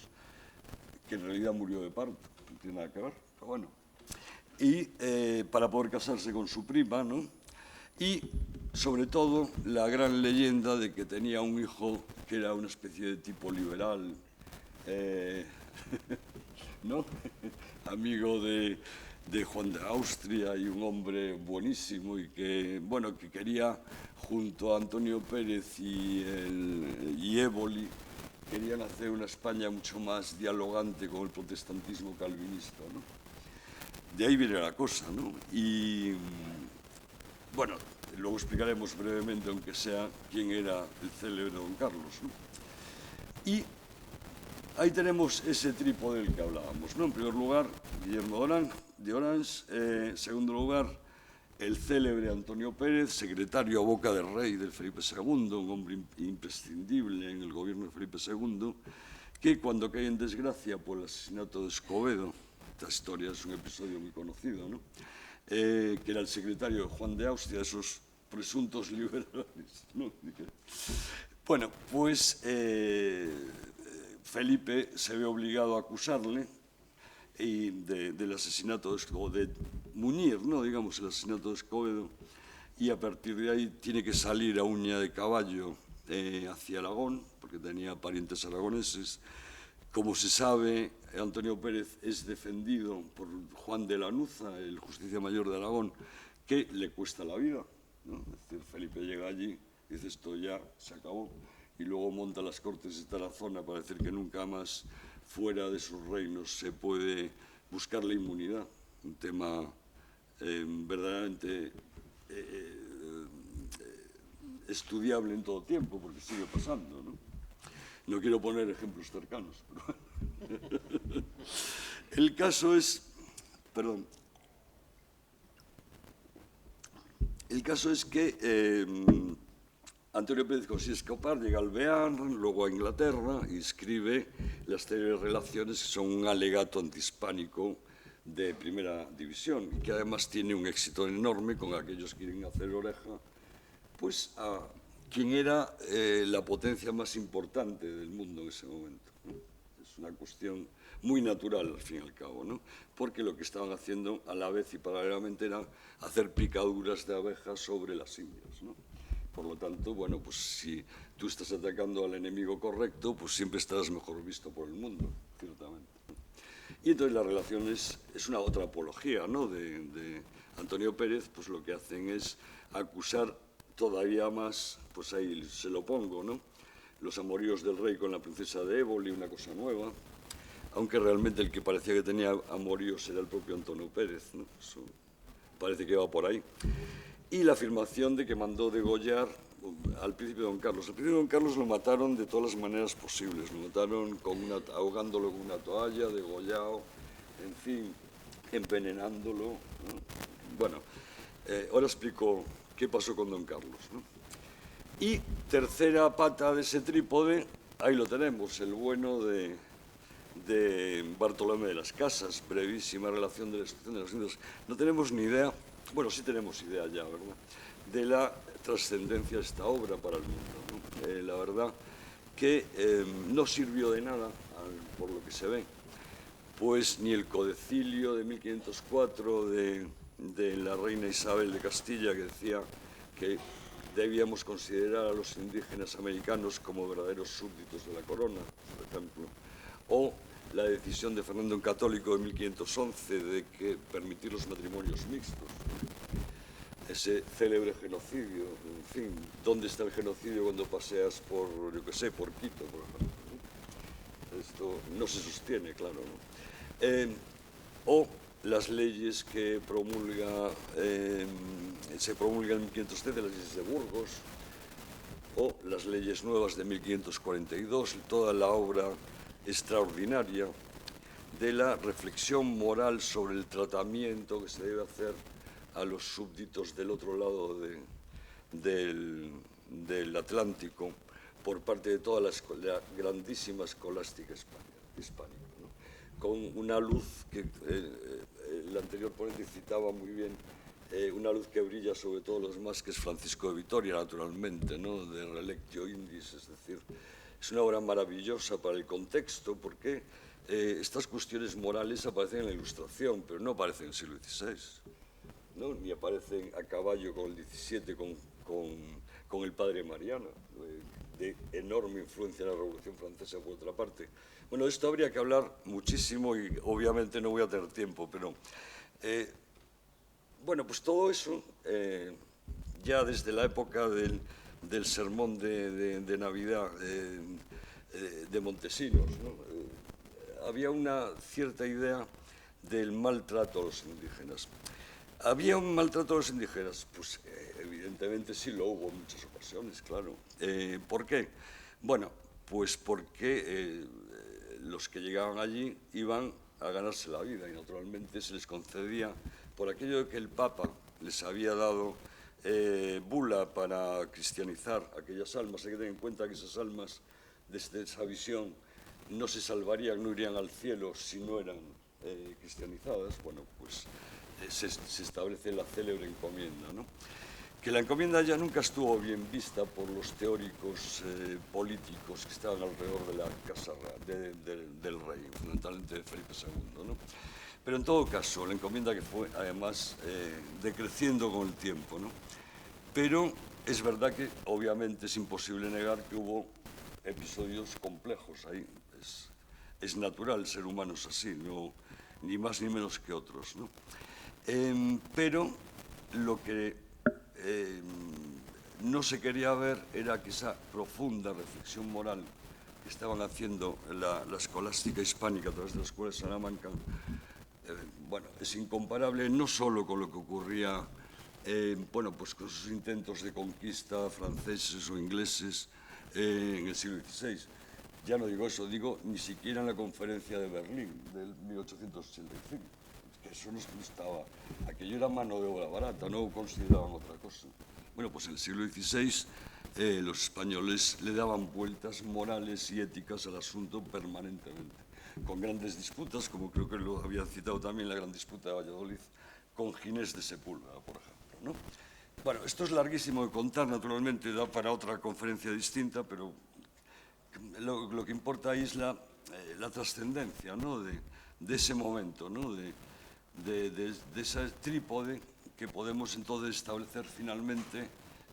que en realidad murió de parto, no tiene nada que ver, pero bueno. Y para poder casarse con su prima, ¿no? Y, sobre todo, la gran leyenda de que tenía un hijo que era una especie de tipo liberal, ¿no? Amigo de Juan de Austria y un hombre buenísimo y que, bueno, que quería, junto a Antonio Pérez y Éboli, querían hacer una España mucho más dialogante con el protestantismo calvinista, ¿no? De ahí viene la cosa, ¿no? Y, bueno, luego explicaremos brevemente, aunque sea, quién era el célebre don Carlos, ¿no? Y ahí tenemos ese trípode del que hablábamos, ¿no? En primer lugar, Guillermo de Orange, en segundo lugar, el célebre Antonio Pérez, secretario a boca del rey del Felipe II, un hombre imprescindible en el gobierno de Felipe II, que cuando cae en desgracia por el asesinato de Escobedo, esta historia es un episodio muy conocido, ¿no? Que era el secretario de Juan de Austria, esos presuntos liberales, ¿no? Bueno, pues Felipe se ve obligado a acusarle del asesinato de Muñir, ¿no? Digamos, el asesinato de Escobedo, y a partir de ahí tiene que salir a uña de caballo hacia Aragón, porque tenía parientes aragoneses. Como se sabe, Antonio Pérez es defendido por Juan de Lanuza, el justicia mayor de Aragón, que le cuesta la vida, ¿no? Es decir, Felipe llega allí y dice, esto ya se acabó, y luego monta las cortes de Tarazona para decir que nunca más fuera de sus reinos se puede buscar la inmunidad, un tema verdaderamente estudiable en todo tiempo, porque sigue pasando, ¿no? No quiero poner ejemplos cercanos, pero el caso es, perdón, el caso es que Antonio Pérez consigue escapar, llega al Bearn, luego a Inglaterra y escribe las célebres relaciones, que son un alegato antihispánico de primera división, que además tiene un éxito enorme con aquellos que quieren hacer oreja, pues a quien era la potencia más importante del mundo en ese momento, ¿no? Es Es una cuestión muy natural, al fin y al cabo, ¿no? Porque lo que estaban haciendo a la vez y paralelamente era hacer picaduras de abejas sobre las indias, ¿no? Por lo tanto, bueno, pues si tú estás atacando al enemigo correcto, pues siempre estarás mejor visto por el mundo, ciertamente. Y entonces la relación es una otra apología, ¿no? de Antonio Pérez, pues lo que hacen es acusar todavía más, pues ahí se lo pongo, ¿no? Los amoríos del rey con la princesa de Éboli, una cosa nueva, aunque realmente el que parecía que tenía amoríos era el propio Antonio Pérez, ¿no? Eso parece que va por ahí. Y la afirmación de que mandó degollar al príncipe don Carlos. Al príncipe don Carlos lo mataron de todas las maneras posibles. Lo mataron ahogándolo con una toalla, degollado, en fin, envenenándolo, ¿no? Bueno, ahora explico qué pasó con don Carlos, ¿no? Y tercera pata de ese trípode, ahí lo tenemos, el bueno de Bartolomé de las Casas, brevísima relación de la destrucción de las Indias. No tenemos ni idea, bueno, sí tenemos idea ya, ¿verdad?, de la trascendencia de esta obra para el mundo, ¿no? La verdad que no sirvió de nada, por lo que se ve, pues ni el codicilio de 1504 de la reina Isabel de Castilla, que decía que debíamos considerar a los indígenas americanos como verdaderos súbditos de la corona, por ejemplo, o la decisión de Fernando el Católico de 1511 de que permitir los matrimonios mixtos, ese célebre genocidio, en fin, ¿dónde está el genocidio cuando paseas por, yo qué sé, por Quito, por ejemplo? Esto no se sostiene, claro, ¿no? O las leyes que se promulgan en 1513, las leyes de Burgos, o las leyes nuevas de 1542, toda la obra extraordinaria de la reflexión moral sobre el tratamiento que se debe hacer a los súbditos del otro lado del Atlántico por parte de toda la grandísima escolástica hispánica, ¿no? Con una luz que el anterior ponente citaba muy bien, una luz que brilla sobre todos los demás, que es Francisco de Vitoria, naturalmente, ¿no?, de Relectio Indis, es decir, es una obra maravillosa para el contexto, porque estas cuestiones morales aparecen en la Ilustración, pero no aparecen en el siglo XVI, ¿no?, ni aparecen a caballo con el XVII, con el padre Mariana, de enorme influencia en la Revolución Francesa, por otra parte. Bueno, de esto habría que hablar muchísimo y obviamente no voy a tener tiempo, pero bueno, pues todo eso, ya desde la época del sermón de Navidad de Montesinos, ¿no?, había una cierta idea del maltrato a los indígenas. ¿Había un maltrato a los indígenas? Pues evidentemente sí lo hubo en muchas ocasiones, claro. ¿Por qué? Bueno, pues porque los que llegaban allí iban a ganarse la vida y naturalmente se les concedía, por aquello de que el Papa les había dado bula para cristianizar aquellas almas. Hay que tener en cuenta que esas almas, desde esa visión, no se salvarían, no irían al cielo si no eran cristianizadas. Bueno, pues se establece la célebre encomienda, ¿no?, que la encomienda ya nunca estuvo bien vista por los teóricos políticos que estaban alrededor de la casa del rey, fundamentalmente de Felipe II, ¿no? Pero en todo caso, la encomienda que fue además decreciendo con el tiempo, ¿no? Pero es verdad que obviamente es imposible negar que hubo episodios complejos ahí. Es natural, el ser humano es así, no, ni más ni menos que otros, ¿no? Pero lo que no se quería ver era que esa profunda reflexión moral que estaban haciendo la escolástica hispánica a través de la Escuela de Salamanca, bueno, es incomparable no solo con lo que ocurría, bueno, pues con sus intentos de conquista franceses o ingleses en el siglo XVI. Ya no digo eso, digo ni siquiera en la conferencia de Berlín del 1885. Que eso no estaba, aquello era mano de obra barata, no consideraban otra cosa. Bueno, pues en el siglo XVI los españoles le daban vueltas morales y éticas al asunto permanentemente, con grandes disputas, como creo que lo había citado también la gran disputa de Valladolid, con Ginés de Sepúlveda, por ejemplo, ¿no? Bueno, esto es larguísimo de contar, naturalmente, da para otra conferencia distinta, pero lo que importa ahí es la trascendencia, ¿no?, de ese momento, ¿no?, de ese trípode que podemos entonces establecer finalmente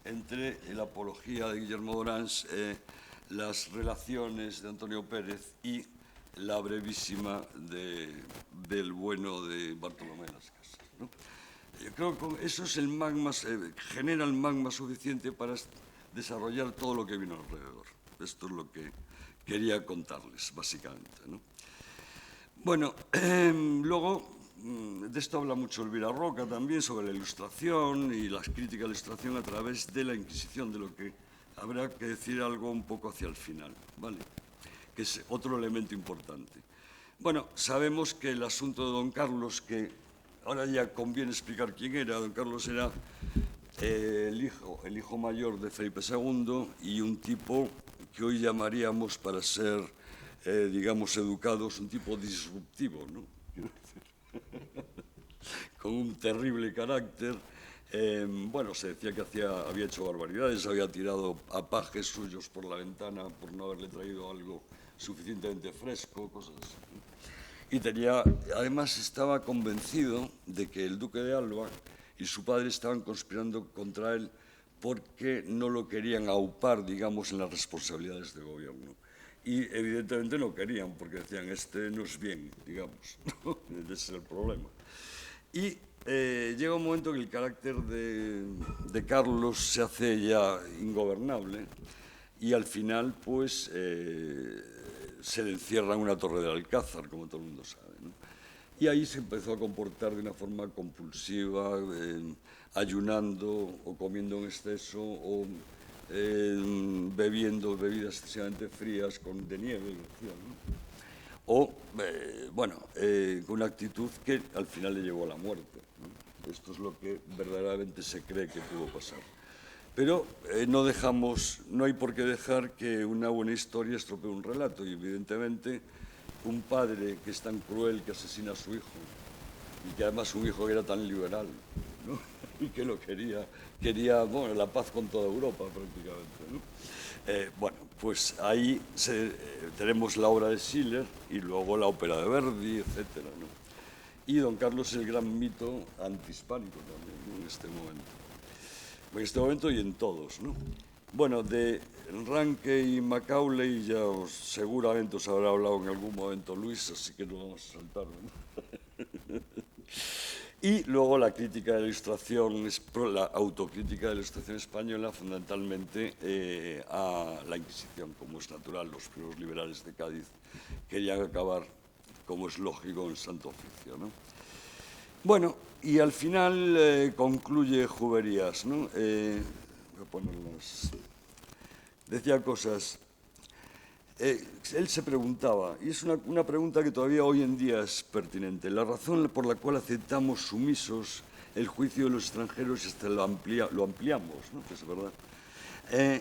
entre la apología de Guillermo Durans, las relaciones de Antonio Pérez y la brevísima del bueno de Bartolomé de las Casas, ¿no? Yo creo que eso es el magma, genera el magma suficiente para desarrollar todo lo que vino alrededor. Esto es lo que quería contarles, básicamente, ¿no? Bueno, luego, de esto habla mucho Elvira Roca también, sobre la Ilustración y las críticas a la Ilustración a través de la Inquisición, de lo que habrá que decir algo un poco hacia el final, ¿vale?, que es otro elemento importante. Bueno, sabemos que el asunto de don Carlos, que ahora ya conviene explicar quién era. Don Carlos era el hijo mayor de Felipe II y un tipo que hoy llamaríamos, para ser, digamos, educados, un tipo disruptivo, ¿no? Con un terrible carácter. Bueno, se decía que había hecho barbaridades, había tirado a pajes suyos por la ventana por no haberle traído algo suficientemente fresco, cosas así. Y además estaba convencido de que el duque de Alba y su padre estaban conspirando contra él porque no lo querían aupar, digamos, en las responsabilidades de gobierno. Y evidentemente no querían, porque decían, este no es bien, digamos, ¿no? Ese es el problema. Y llega un momento que el carácter de Carlos se hace ya ingobernable y al final, pues, se le encierra en una torre del Alcázar, como todo el mundo sabe, ¿no? Y ahí se empezó a comportar de una forma compulsiva, ayunando o comiendo en exceso o bebiendo bebidas excesivamente frías de nieve, ¿no? O, bueno, con una actitud que al final le llevó a la muerte, ¿no? Esto es lo que verdaderamente se cree que pudo pasar. Pero no hay por qué dejar que una buena historia estropee un relato. Y evidentemente un padre que es tan cruel que asesina a su hijo, y que además un hijo que era tan liberal, ¿no?, y que lo quería, bueno, la paz con toda Europa prácticamente, ¿no? Bueno, pues ahí tenemos la obra de Schiller y luego la ópera de Verdi, etcétera, ¿no? Y don Carlos es el gran mito antihispánico también, ¿no?, en este momento y en todos, ¿no? Bueno, de Ranke y Macaulay ya seguramente os habrá hablado en algún momento Luis, así que no vamos a saltar, ¿no? Y luego la crítica de la Ilustración, la autocrítica de la Ilustración española, fundamentalmente a la Inquisición, como es natural. Los primeros liberales de Cádiz querían acabar, como es lógico, en el Santo Oficio, ¿no? Bueno, y al final concluye Juberías, ¿no? Voy a ponerlas. Decía cosas. Él se preguntaba, y es una pregunta que todavía hoy en día es pertinente, la razón por la cual aceptamos sumisos el juicio de los extranjeros y hasta lo ampliamos, ¿no?, que es verdad,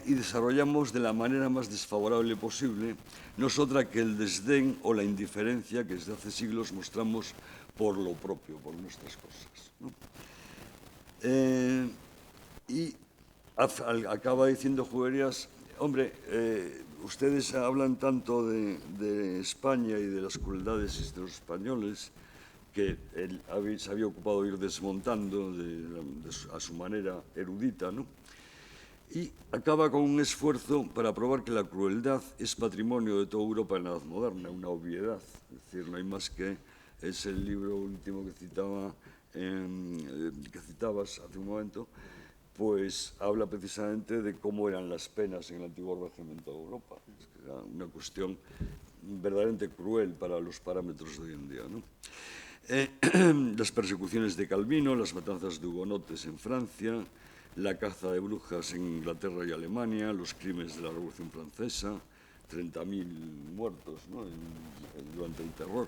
y desarrollamos de la manera más desfavorable posible, no es otra que el desdén o la indiferencia que desde hace siglos mostramos por lo propio, por nuestras cosas, ¿no? Y acaba diciendo Juberías, hombre, ustedes hablan tanto de España y de las crueldades de los españoles, que él se había ocupado de ir desmontando a su manera erudita, ¿no? Y acaba con un esfuerzo para probar que la crueldad es patrimonio de toda Europa en la Edad Moderna, una obviedad. Es decir, no hay más que... Es el libro último que citabas hace un momento, pues habla precisamente de cómo eran las penas en el antiguo régimen en toda Europa. Es que era una cuestión verdaderamente cruel para los parámetros de hoy en día, ¿no? Las persecuciones de Calvino, las matanzas de hugonotes en Francia, la caza de brujas en Inglaterra y Alemania, los crímenes de la Revolución Francesa, 30.000 muertos, ¿no?, durante el terror.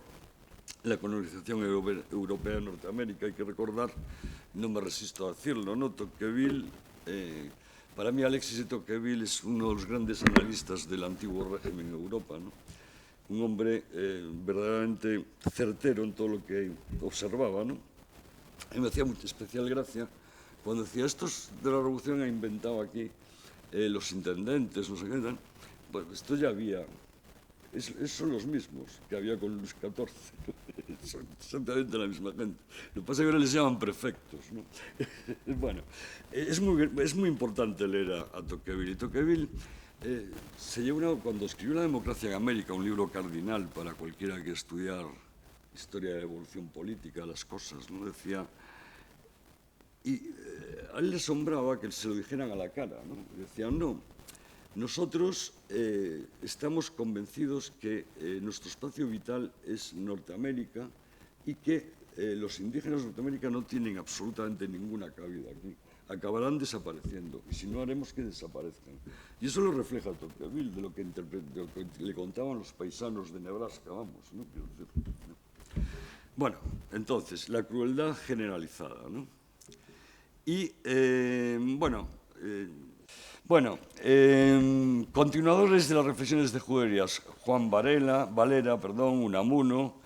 La colonización europea de Norteamérica, hay que recordar, no me resisto a decirlo, ¿no?, Tocqueville, para mí Alexis de Tocqueville es uno de los grandes analistas del antiguo régimen en Europa, ¿no? Un hombre verdaderamente certero en todo lo que observaba, ¿no? A mí me hacía mucha especial gracia cuando decía, estos de la Revolución han inventado aquí los intendentes, no sé qué tal. Bueno, esto ya había son los mismos que había con Luis XIV. Son exactamente la misma gente. Lo que pasa es que ahora les llaman prefectos, ¿no? Bueno, es muy importante leer a Tocqueville. Y Tocqueville cuando escribió La democracia en América, un libro cardinal para cualquiera que estudiar historia de la evolución política, las cosas, ¿no? Decía... Y a él le asombraba que se lo dijeran a la cara, ¿no? Decían, no, nosotros estamos convencidos que nuestro espacio vital es Norteamérica y que los indígenas de Norteamérica no tienen absolutamente ninguna cabida aquí. Acabarán desapareciendo, y si no, haremos que desaparezcan. Y eso lo refleja Tocqueville, de lo que le contaban los paisanos de Nebraska, vamos, ¿no? Bueno, entonces, la crueldad generalizada, ¿no? Y, continuadores de las reflexiones de Juderías, Juan Valera, Unamuno,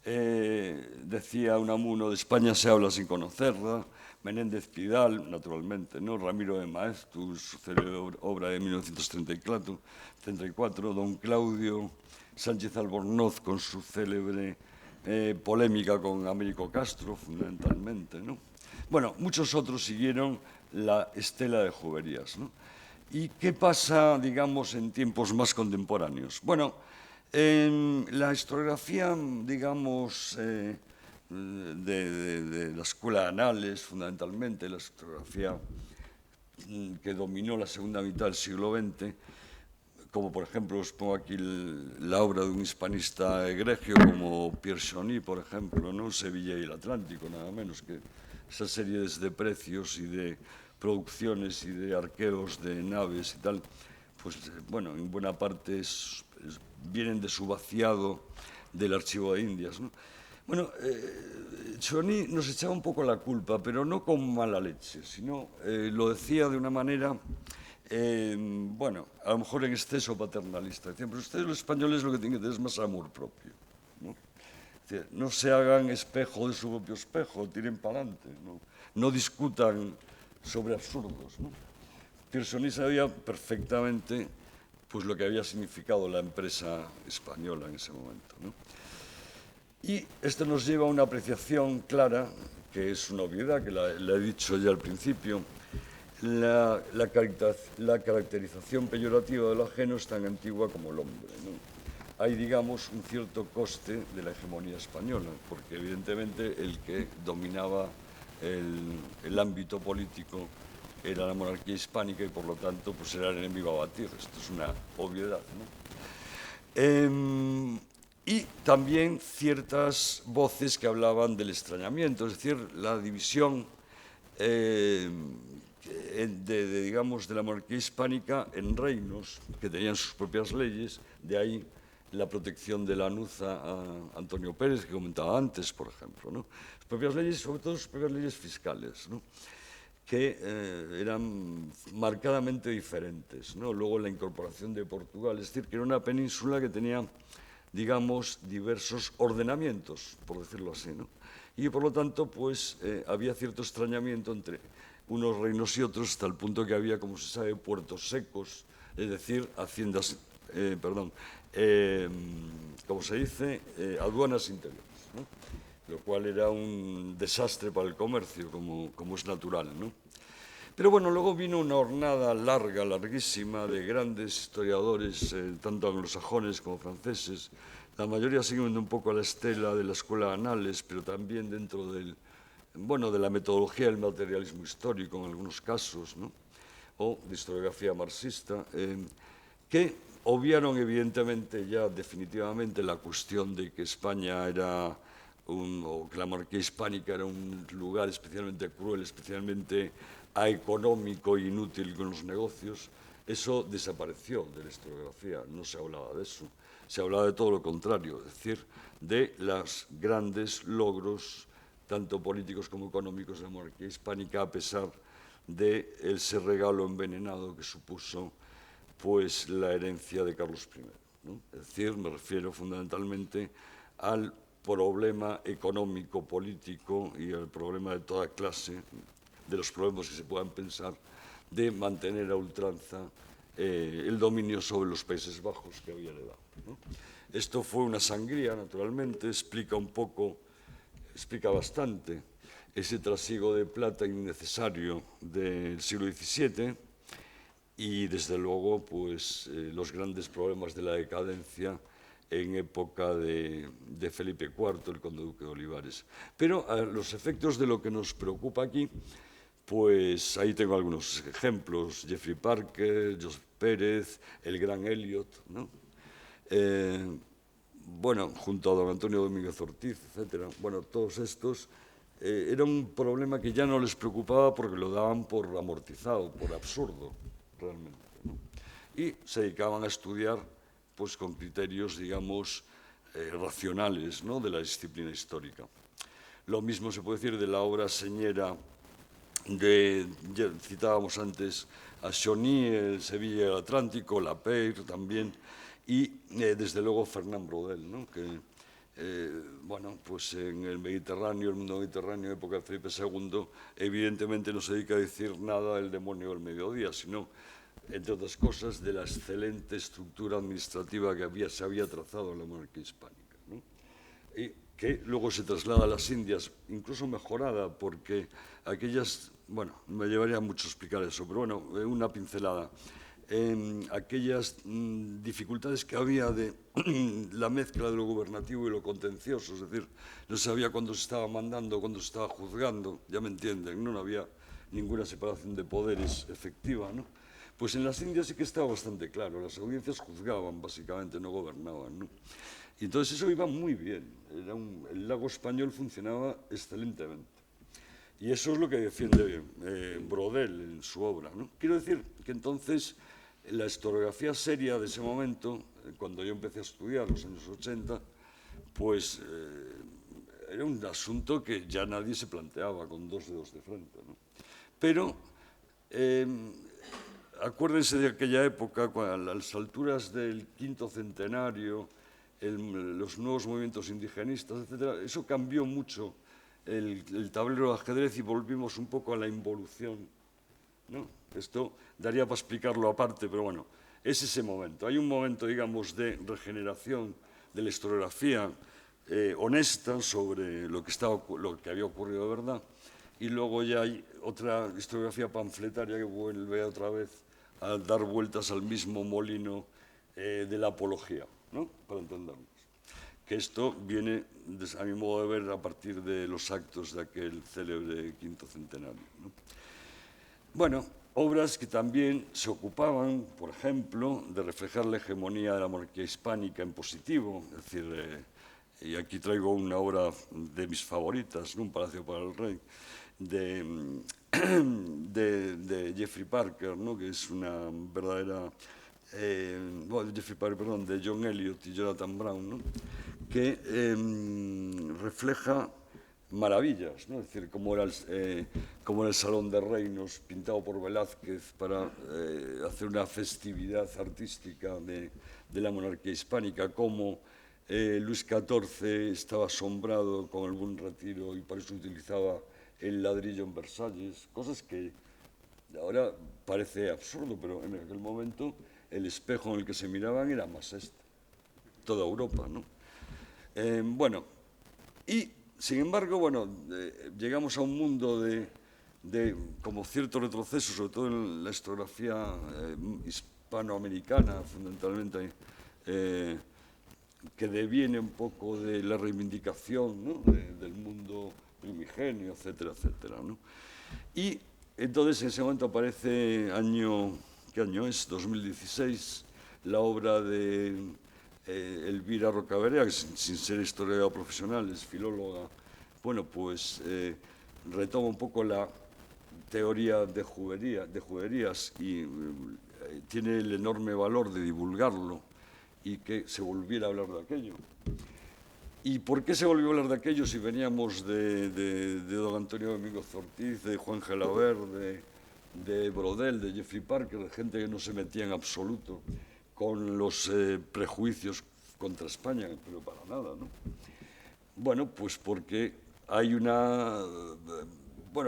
decía Unamuno, de España se habla sin conocerla, Menéndez Pidal, naturalmente, ¿no? Ramiro de Maeztu, su célebre obra de 1934, don Claudio Sánchez Albornoz con su célebre polémica con Américo Castro, fundamentalmente, ¿no? Bueno, muchos otros siguieron la estela de Juderías, ¿no? ¿Y qué pasa, digamos, en tiempos más contemporáneos? Bueno, en la historiografía, digamos, de la escuela de Anales, fundamentalmente, la historiografía que dominó la segunda mitad del siglo XX, como por ejemplo os pongo aquí la obra de un hispanista egregio como Pierre Chauny, por ejemplo, ¿no? Sevilla y el Atlántico, nada menos que esas series de precios y de producciones y de arqueos de naves y tal, pues bueno, en buena parte vienen de su vaciado del archivo de Indias, ¿no? Bueno, Chauny nos echaba un poco la culpa, pero no con mala leche, sino lo decía de una manera, bueno, a lo mejor en exceso paternalista. Decían, pero ustedes los españoles lo que tienen que tener es más amor propio, ¿no? Decía, no se hagan espejo de su propio espejo, tiren para adelante, no discutan sobre absurdos, ¿no? Pierre Chauny sabía perfectamente pues, lo que había significado la empresa española en ese momento, ¿no? Y esto nos lleva a una apreciación clara, que es una obviedad, que la he dicho ya al principio. La caracterización peyorativa de lo ajeno es tan antigua como el hombre, ¿no? Hay, digamos, un cierto coste de la hegemonía española, porque evidentemente el que dominaba el ámbito político era la monarquía hispánica y por lo tanto pues era el enemigo a batir. Esto es una obviedad, ¿no? Y también ciertas voces que hablaban del extrañamiento, es decir, la división digamos, de la monarquía hispánica en reinos que tenían sus propias leyes, de ahí la protección de Lanuza a Antonio Pérez, que comentaba antes, por ejemplo, ¿no? Sus propias leyes, sobre todo sus propias leyes fiscales, ¿no? Que eran marcadamente diferentes, ¿no? Luego la incorporación de Portugal, es decir, que era una península que tenía, digamos, diversos ordenamientos, por decirlo así, ¿no? Y por lo tanto, pues, había cierto extrañamiento entre unos reinos y otros, hasta el punto que había, como se sabe, puertos secos, es decir, haciendas, como se dice, aduanas interiores, ¿no? Lo cual era un desastre para el comercio, como es natural, ¿no? Pero bueno, luego vino una hornada larga, larguísima, de grandes historiadores, tanto anglosajones como franceses. La mayoría siguiendo un poco a la estela de la escuela de Anales, pero también dentro de la metodología del materialismo histórico en algunos casos, ¿no? O de historiografía marxista, que obviaron evidentemente ya definitivamente la cuestión de que España era o que la monarquía hispánica era un lugar especialmente cruel, especialmente económico e inútil con los negocios. Eso desapareció de la historiografía, no se hablaba de eso. Se hablaba de todo lo contrario, es decir, de los grandes logros, tanto políticos como económicos, de la monarquía hispánica, a pesar de ese regalo envenenado que supuso pues, la herencia de Carlos I, ¿no? Es decir, me refiero fundamentalmente al problema económico, político y al problema de toda clase, de los problemas que se puedan pensar, de mantener a ultranza el dominio sobre los Países Bajos que había heredado, ¿no? Esto fue una sangría, naturalmente, explica bastante ese trasiego de plata innecesario del siglo XVII y, desde luego, pues, los grandes problemas de la decadencia en época de Felipe IV, el conde duque de Olivares. Pero los efectos de lo que nos preocupa aquí, pues ahí tengo algunos ejemplos: Jeffrey Parker, Joseph Pérez, el gran Eliot, ¿no? Bueno, junto a don Antonio Domínguez Ortiz, etc. Bueno, todos estos era un problema que ya no les preocupaba porque lo daban por amortizado, por absurdo, realmente, ¿no? Y se dedicaban a estudiar, pues, con criterios, digamos, racionales, ¿no?, de la disciplina histórica. Lo mismo se puede decir de la obra señera ya citábamos antes a Chauny, el Sevilla y el Atlántico, Lapeyre también, y desde luego Fernand Braudel, ¿no?, que bueno, pues en el Mediterráneo, el mundo mediterráneo, época de Felipe II, evidentemente no se dedica a decir nada del demonio del mediodía, sino, entre otras cosas, de la excelente estructura administrativa que se había trazado en la monarquía hispánica, ¿no?, y que luego se traslada a las Indias, incluso mejorada, porque aquellas, bueno, me llevaría mucho explicar eso, pero bueno, una pincelada. Aquellas dificultades que había de la mezcla de lo gubernativo y lo contencioso, es decir, no se sabía cuándo se estaba mandando, cuándo se estaba juzgando, ya me entienden, ¿no? No había ninguna separación de poderes efectiva, ¿no? Pues en las Indias sí que estaba bastante claro, las audiencias juzgaban, básicamente, no gobernaban, ¿no? Y entonces eso iba muy bien, el lago español funcionaba excelentemente. Y eso es lo que defiende Braudel en su obra, ¿no? Quiero decir que entonces la historiografía seria de ese momento, cuando yo empecé a estudiar, los años 80, pues era un asunto que ya nadie se planteaba con dos dedos de frente, ¿no? Pero acuérdense de aquella época, a las alturas del quinto centenario, los nuevos movimientos indigenistas, etc., eso cambió mucho el tablero de ajedrez y volvimos un poco a la involución, ¿no? Esto daría para explicarlo aparte, pero bueno, es ese momento. Hay un momento, digamos, de regeneración de la historiografía honesta sobre lo que había ocurrido de verdad, y luego ya hay otra historiografía panfletaria que vuelve otra vez a dar vueltas al mismo molino de la apología, ¿no?, para entendernos. Que esto viene, a mi modo de ver, a partir de los actos de aquel célebre quinto centenario, ¿no? Bueno, obras que también se ocupaban, por ejemplo, de reflejar la hegemonía de la monarquía hispánica en positivo, es decir, y aquí traigo una obra de mis favoritas, ¿no?, Un palacio para el rey, de Jeffrey Parker, ¿no?, que es una verdadera... Jeffrey Parker, perdón, de John Eliot y Jonathan Brown, ¿no?, que refleja maravillas, ¿no? Es decir, como era el Salón de Reinos pintado por Velázquez para hacer una festividad artística de la monarquía hispánica, como Luis XIV estaba asombrado con el Buen Retiro y por eso utilizaba el ladrillo en Versalles, cosas que ahora parece absurdo, pero en aquel momento el espejo en el que se miraban era más toda Europa, ¿no? Bueno, y sin embargo, bueno, llegamos a un mundo de como cierto retroceso, sobre todo en la historiografía hispanoamericana, fundamentalmente, que deviene un poco de la reivindicación, ¿no?, del mundo primigenio, etcétera, etcétera, ¿no? Y entonces en ese momento aparece ¿qué año es? 2016, la obra de Elvira Rocaberea, que sin ser historiadora profesional, es filóloga. Bueno, pues retoma un poco la teoría de juderías y tiene el enorme valor de divulgarlo y que se volviera a hablar de aquello. ¿Y por qué se volvió a hablar de aquello si veníamos de don Antonio Domínguez Ortiz, de Juan Gelabert, de Braudel, de Jeffrey Parker, de gente que no se metía en absoluto con los prejuicios contra España, pero para nada, ¿no? Bueno, pues porque hay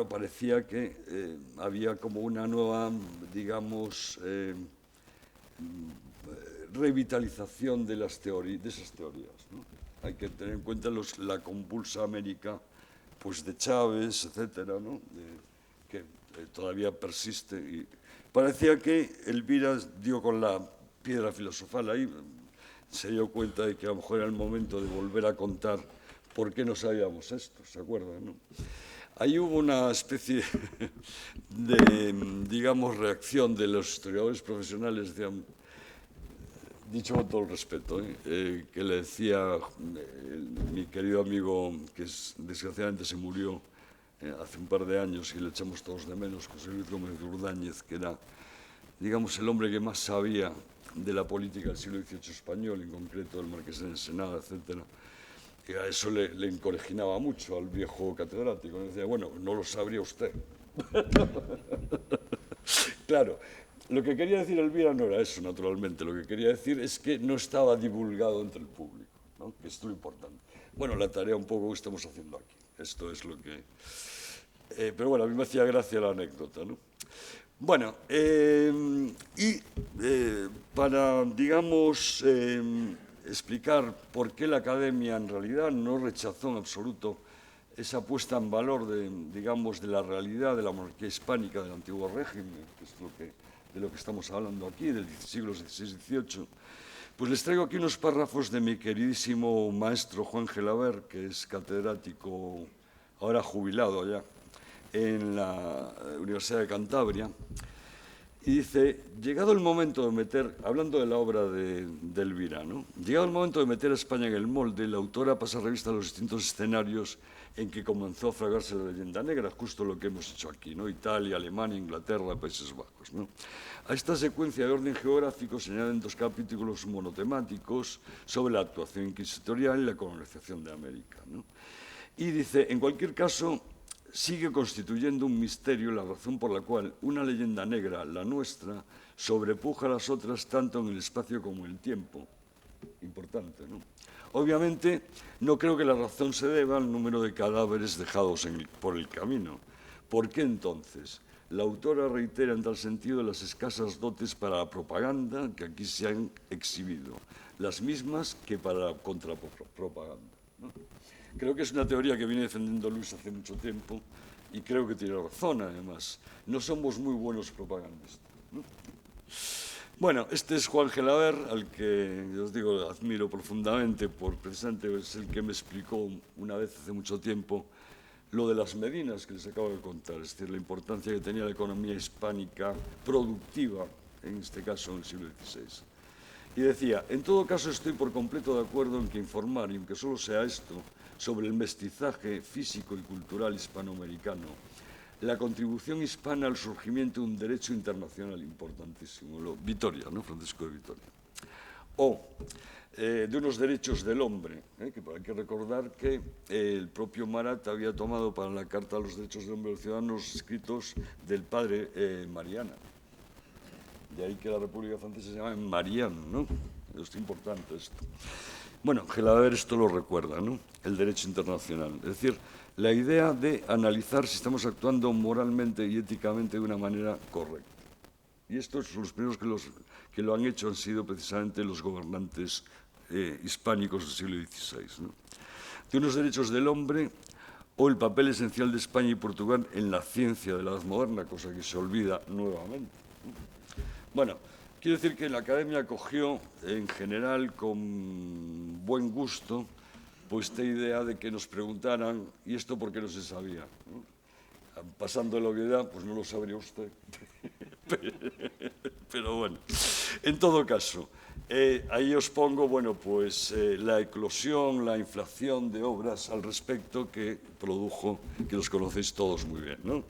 parecía que había como una nueva, digamos, revitalización de esas teorías, ¿no? Hay que tener en cuenta la convulsa América pues de Chávez, etcétera, ¿no? Que todavía persiste. Y parecía que Elvira dio con la piedra filosofal ahí, se dio cuenta de que a lo mejor era el momento de volver a contar por qué no sabíamos esto, ¿se acuerdan, no? Ahí hubo una especie de, digamos, reacción de los historiadores profesionales, dicho con todo el respeto, que le decía mi querido amigo, que desgraciadamente se murió hace un par de años y le echamos todos de menos, José Luis Gómez de Urdáñez, que era, digamos, el hombre que más sabía de la política del siglo XVIII español, en concreto del Marqués de Ensenada, etcétera. Y a eso le encorejinaba mucho al viejo catedrático. Le decía, bueno, no lo sabría usted. Claro, lo que quería decir Elvira no era eso, naturalmente. Lo que quería decir es que no estaba divulgado entre el público, ¿no? Que es lo importante. Bueno, la tarea un poco que estamos haciendo aquí. Esto es lo que... pero bueno, a mí me hacía gracia la anécdota, ¿no? Bueno, para, digamos, explicar por qué la Academia en realidad no rechazó en absoluto esa puesta en valor digamos, de la realidad de la monarquía hispánica del antiguo régimen, que es de lo que estamos hablando aquí, del siglos XVI y XVIII, pues les traigo aquí unos párrafos de mi queridísimo maestro Juan Gelabert, que es catedrático, ahora jubilado ya, en la Universidad de Cantabria, y dice, llegado el momento de meter, hablando de la obra de Elvira, ¿no? Llegado el momento de meter a España en el molde, la autora pasa revista a los distintos escenarios en que comenzó a fraguarse la leyenda negra, justo lo que hemos hecho aquí, ¿no? Italia, Alemania, Inglaterra, Países Bajos, ¿no? A esta secuencia de orden geográfico se añaden 2 capítulos monotemáticos sobre la actuación inquisitorial y la colonización de América, ¿no? Y dice, en cualquier caso, sigue constituyendo un misterio la razón por la cual una leyenda negra, la nuestra, sobrepuja a las otras tanto en el espacio como en el tiempo. Importante, ¿no? Obviamente, no creo que la razón se deba al número de cadáveres dejados por el camino. ¿Por qué entonces? La autora reitera en tal sentido las escasas dotes para la propaganda que aquí se han exhibido, las mismas que para la contrapropaganda, ¿no? Creo que es una teoría que viene defendiendo Luis hace mucho tiempo y creo que tiene razón, además. No somos muy buenos propagandistas, ¿no? Bueno, este es Juan Gelabert, al que, os digo, admiro profundamente, precisamente es el que me explicó una vez hace mucho tiempo lo de las medinas que les acabo de contar, es decir, la importancia que tenía la economía hispánica productiva, en este caso en el siglo XVI. Y decía, en todo caso estoy por completo de acuerdo en que informar, y aunque solo sea esto, sobre el mestizaje físico y cultural hispanoamericano, la contribución hispana al surgimiento de un derecho internacional importantísimo, Vitoria, ¿no? Francisco de Vitoria, o de unos derechos del hombre, que hay que recordar que el propio Marat había tomado para la Carta de los Derechos del Hombre y los Ciudadanos escritos del padre Mariana. De ahí que la República Francesa se llama Marianne, ¿no? Es importante esto. Bueno, Gelabert esto lo recuerda, ¿no? El derecho internacional. Es decir, la idea de analizar si estamos actuando moralmente y éticamente de una manera correcta. Y estos, los primeros que lo han hecho han sido precisamente los gobernantes hispánicos del siglo XVI, ¿no? De unos derechos del hombre o el papel esencial de España y Portugal en la ciencia de la edad moderna, cosa que se olvida nuevamente, ¿no? Bueno, quiero decir que la Academia acogió en general con buen gusto pues esta idea de que nos preguntaran ¿y esto por qué no se sabía? ¿No? Pasando de la obviedad, pues no lo sabría usted. Pero bueno, en todo caso, ahí os pongo, bueno, pues la eclosión, la inflación de obras al respecto que produjo, que los conocéis todos muy bien, ¿no?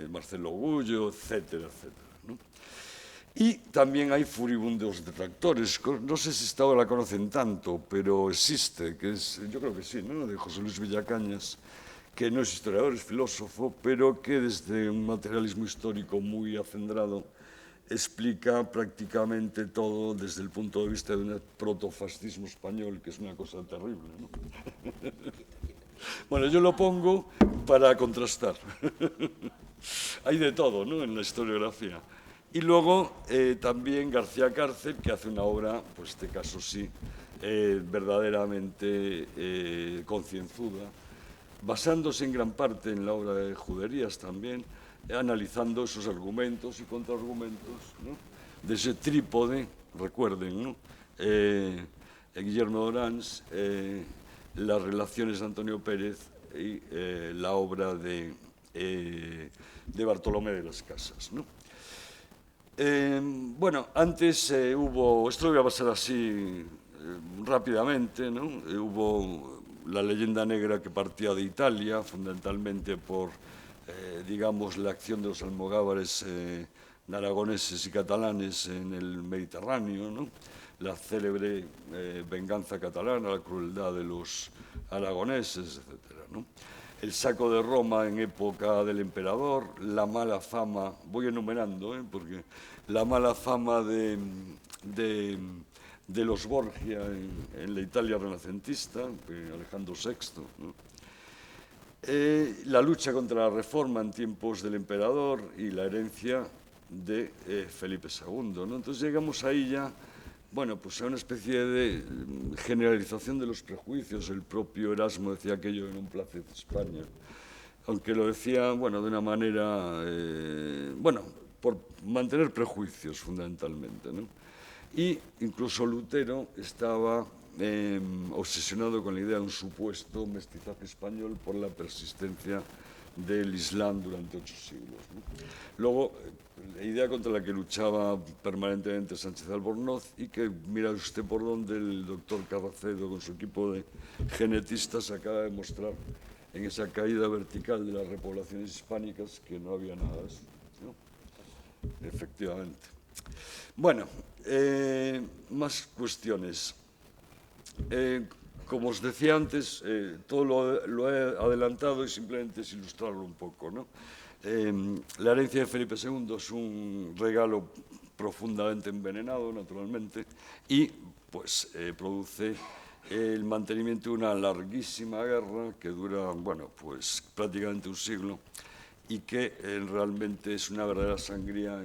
Marcelo Gullo, etcétera, etcétera, ¿no? Y también hay furibundos detractores. No sé si esta obra la conocen tanto, pero existe, que es, yo creo que sí, ¿no? De José Luis Villacañas, que no es historiador, es filósofo, pero que desde un materialismo histórico muy acendrado explica prácticamente todo desde el punto de vista de un protofascismo español, que es una cosa terrible, ¿no? Bueno, yo lo pongo para contrastar. Hay de todo, ¿no?, en la historiografía. Y luego también García Cárcel, que hace una obra, pues en este caso sí, verdaderamente concienzuda, basándose en gran parte en la obra de Juderías también, analizando esos argumentos y contraargumentos, ¿no?, de ese trípode, recuerden, ¿no?, Guillermo d'Orange, las relaciones de Antonio Pérez y la obra de Bartolomé de las Casas, ¿no? Bueno, antes hubo, esto lo voy a pasar así rápidamente, ¿no? Hubo la leyenda negra que partía de Italia, fundamentalmente por, digamos, la acción de los almogávares aragoneses y catalanes en el Mediterráneo, ¿no?, la célebre venganza catalana, la crueldad de los aragoneses, etcétera, ¿no? El saco de Roma en época del emperador, la mala fama, voy enumerando, porque la mala fama de los Borgia en la Italia renacentista, Alejandro VI, ¿no?, la lucha contra la reforma en tiempos del emperador y la herencia de Felipe II, ¿no? Entonces llegamos ahí ya, bueno, pues a una especie de generalización de los prejuicios. El propio Erasmo decía aquello en un Placet España, aunque lo decía, bueno, de una manera, bueno, por mantener prejuicios fundamentalmente, ¿no? Y incluso Lutero estaba obsesionado con la idea de un supuesto mestizaje español por la persistencia del Islam durante 8 siglos, ¿no? Luego, la idea contra la que luchaba permanentemente Sánchez Albornoz, y que mira usted por dónde el doctor Carracedo con su equipo de genetistas acaba de mostrar en esa caída vertical de las repoblaciones hispánicas que no había nada de eso, ¿no? Efectivamente. Bueno, más cuestiones. Como os decía antes, todo lo he adelantado y simplemente es ilustrarlo un poco, ¿no? La herencia de Felipe II es un regalo profundamente envenenado, naturalmente, y pues produce el mantenimiento de una larguísima guerra que dura, bueno, pues prácticamente un siglo, y que realmente es una verdadera sangría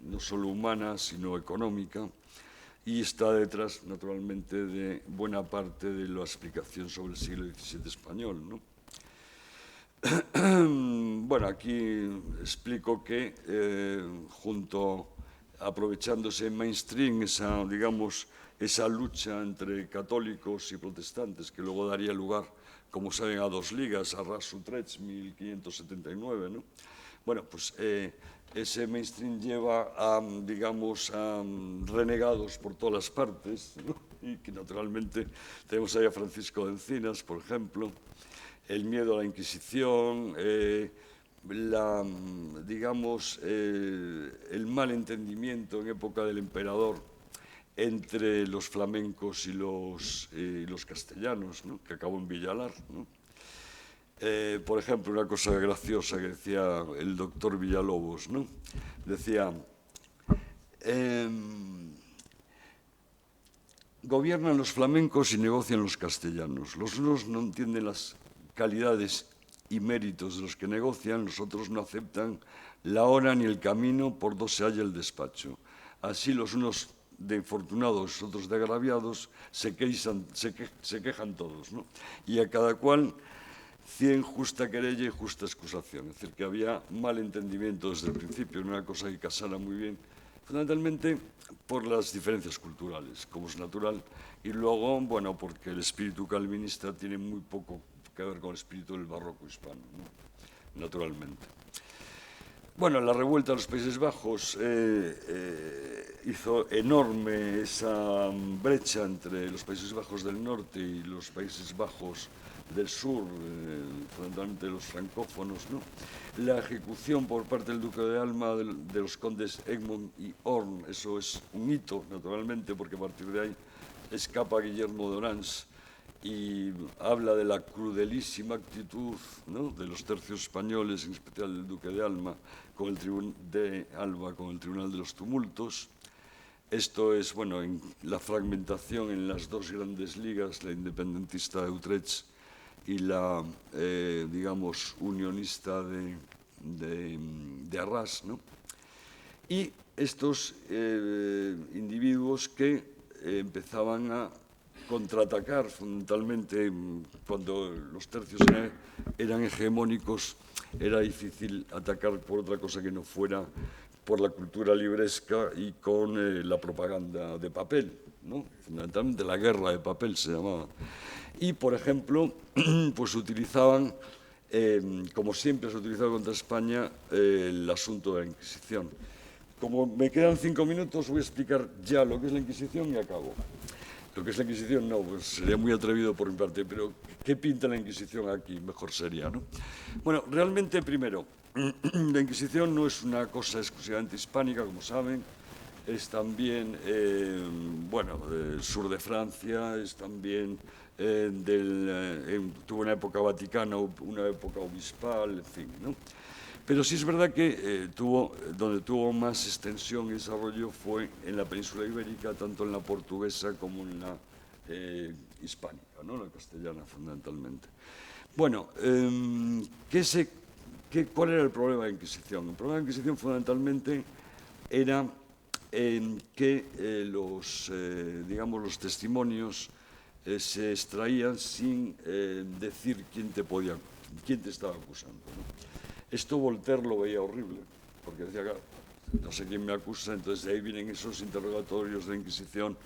no solo humana, sino económica, y está detrás, naturalmente, de buena parte de la explicación sobre el siglo XVII español, ¿no? Bueno, aquí explico que aprovechándose en mainstream esa, digamos, esa lucha entre católicos y protestantes, que luego daría lugar, como saben, a 2 ligas, a Ras-Utrecht, 1579, ¿no? Bueno, pues ese mainstream lleva a, digamos, a renegados por todas las partes, ¿no? Y que naturalmente tenemos ahí a Francisco de Encinas, por ejemplo, el miedo a la Inquisición, digamos, el mal entendimiento en época del emperador entre los flamencos y los castellanos, ¿no?, que acabó en Villalar, ¿no? Por ejemplo, una cosa graciosa que decía el doctor Villalobos, ¿no? Decía, gobiernan los flamencos y negocian los castellanos. Los unos no entienden las calidades y méritos de los que negocian, los otros no aceptan la hora ni el camino por donde se halla el despacho. Así los unos de infortunados, otros de agraviados, se quejan todos, ¿no? Y a cada cual 100 justa querella y justa excusación. Es decir, que había mal entendimiento desde el principio, no era una cosa que casara muy bien, fundamentalmente por las diferencias culturales, como es natural, y luego, bueno, porque el espíritu calvinista tiene muy poco que ver con el espíritu del barroco hispano, ¿no?, naturalmente. Bueno, la revuelta de los Países Bajos hizo enorme esa brecha entre los Países Bajos del norte y los Países Bajos del sur, fundamentalmente los francófonos, ¿no? La ejecución por parte del duque de Alma de los condes Egmont y Horn, eso es un hito, naturalmente, porque a partir de ahí escapa Guillermo d'Orange y habla de la crudelísima actitud, ¿no?, de los tercios españoles, en especial del duque de Alba, con el Tribunal de los Tumultos. Esto es, bueno, en la fragmentación en las 2 grandes ligas, la independentista de Utrecht y la, digamos, unionista de Arras, ¿no? Y estos individuos que empezaban a contraatacar fundamentalmente cuando los tercios eran hegemónicos, era difícil atacar por otra cosa que no fuera por la cultura libresca y con la propaganda de papel, ¿no? Fundamentalmente la guerra de papel se llamaba. Y, por ejemplo, pues utilizaban, como siempre se ha utilizado contra España, el asunto de la Inquisición. Como me quedan 5 minutos, voy a explicar ya lo que es la Inquisición y acabo. Lo que es la Inquisición, no, pues sería muy atrevido por mi parte, pero ¿qué pinta la Inquisición aquí? Mejor sería, ¿no? Bueno, realmente, primero, la Inquisición no es una cosa exclusivamente hispánica, como saben, es también, bueno, del sur de Francia, es también tuvo una época vaticana, una época obispal, en fin, ¿no? Pero sí es verdad que donde tuvo más extensión y desarrollo fue en la península ibérica, tanto en la portuguesa como en la hispánica, ¿no? La castellana fundamentalmente. Bueno, ¿cuál era el problema de la Inquisición? El problema de la Inquisición fundamentalmente era que digamos, los testimonios se extraían sin decir quién te estaba acusando, ¿no? Esto Voltaire lo veía horrible, porque decía, claro, no sé quién me acusa, entonces de ahí vienen esos interrogatorios de la Inquisición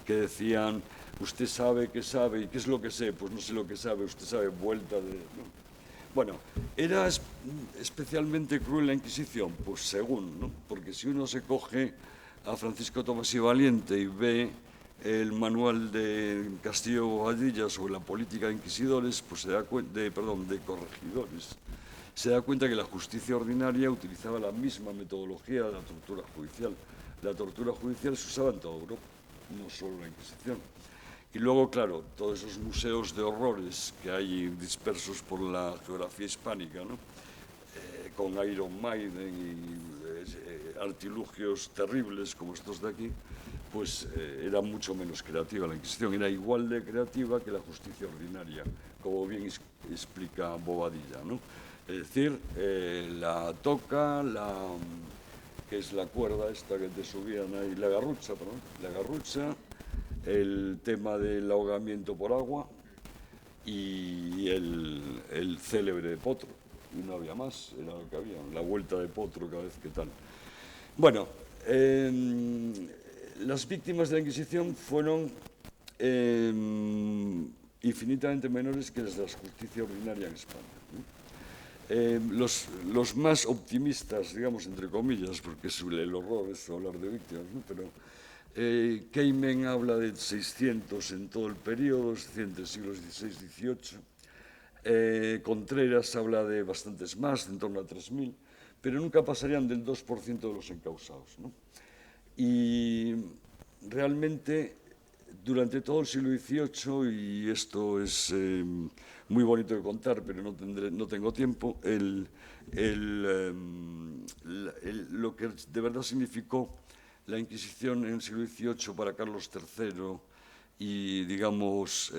que decían, usted sabe, ¿y qué es lo que sé? Pues no sé lo que sabe, usted sabe, vuelta de... ¿no? Bueno, ¿era especialmente cruel la Inquisición? Pues según, ¿no? Porque si uno se coge a Francisco Tomás y Valiente y ve el manual de Castillo Bobadilla sobre la política de inquisidores, pues se da cuenta, de corregidores, se da cuenta que la justicia ordinaria utilizaba la misma metodología de la tortura judicial. La tortura judicial se usaba en toda Europa, no solo la Inquisición. Y luego, claro, todos esos museos de horrores que hay dispersos por la geografía hispánica, ¿no? Con Iron Maiden y artilugios terribles como estos de aquí, pues era mucho menos creativa la Inquisición, era igual de creativa que la justicia ordinaria, como bien explica Bobadilla, ¿no? Es decir, la toca, que es la cuerda esta que te subían ahí, la garrucha, el tema del ahogamiento por agua y el célebre potro. Y no había más, era lo que había, la vuelta de potro cada vez que tal. Bueno, las víctimas de la Inquisición fueron infinitamente menores que las de la justicia ordinaria en España, ¿no? Los más optimistas, digamos, entre comillas, porque es el horror es hablar de víctimas, ¿no? Pero Keimen habla de 600 en todo el periodo, entre siglos XVI y XVIII. Contreras habla de bastantes más, en torno a 3000, pero nunca pasarían del 2% de los encausados, ¿no? Y realmente durante todo el siglo XVIII, y esto es muy bonito de contar, pero no tengo tiempo, lo que de verdad significó la Inquisición en el siglo XVIII para Carlos III y, digamos,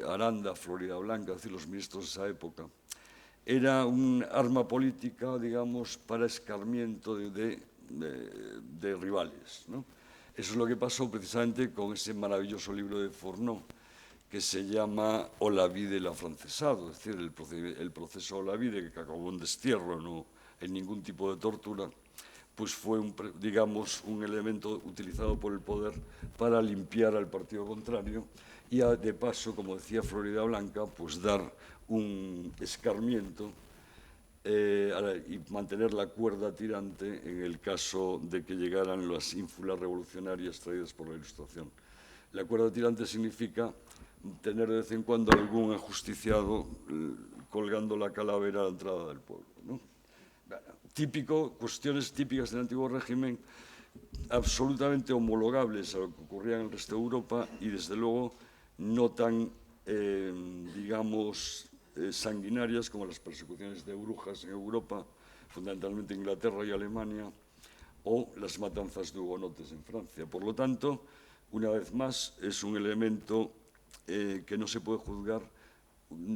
Aranda, Floridablanca, es decir, los ministros de esa época, era un arma política, digamos, para escarmiento de rivales, ¿no? Eso es lo que pasó precisamente con ese maravilloso libro de Fourneau, que se llama Olavide el afrancesado, es decir, el proceso Olavide, que acabó en destierro, no en ningún tipo de tortura, pues fue, digamos, un elemento utilizado por el poder para limpiar al partido contrario y, de paso, como decía Floridablanca, pues dar un escarmiento y mantener la cuerda tirante en el caso de que llegaran las ínfulas revolucionarias traídas por la Ilustración. La cuerda tirante significa tener de vez en cuando algún ajusticiado colgando la calavera a la entrada del pueblo, ¿no? Cuestiones típicas del antiguo régimen, absolutamente homologables a lo que ocurría en el resto de Europa y, desde luego, no tan, digamos, sanguinarias como las persecuciones de brujas en Europa, fundamentalmente Inglaterra y Alemania, o las matanzas de hugonotes en Francia. Por lo tanto, una vez más, es un elemento que no se puede juzgar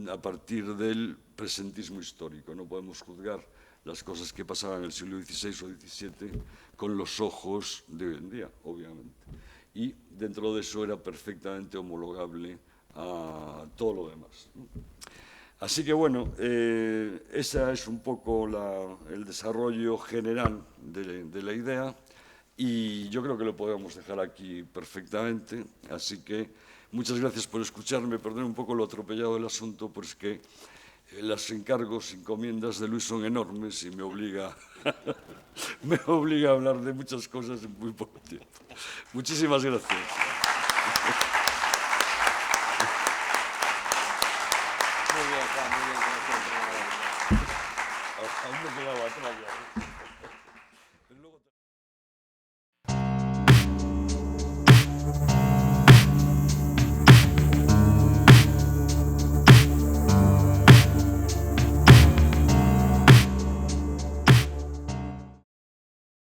a partir del presentismo histórico. No podemos juzgar las cosas que pasaban en el siglo XVI o XVII con los ojos de hoy en día, obviamente. Y dentro de eso era perfectamente homologable a todo lo demás, ¿no? Así que bueno, ese es un poco el desarrollo general de la idea, y yo creo que lo podemos dejar aquí perfectamente. Así que muchas gracias por escucharme. Perdón un poco lo atropellado del asunto, pues que los encargos, encomiendas de Luis son enormes y me obliga a hablar de muchas cosas en muy poco tiempo. Muchísimas gracias.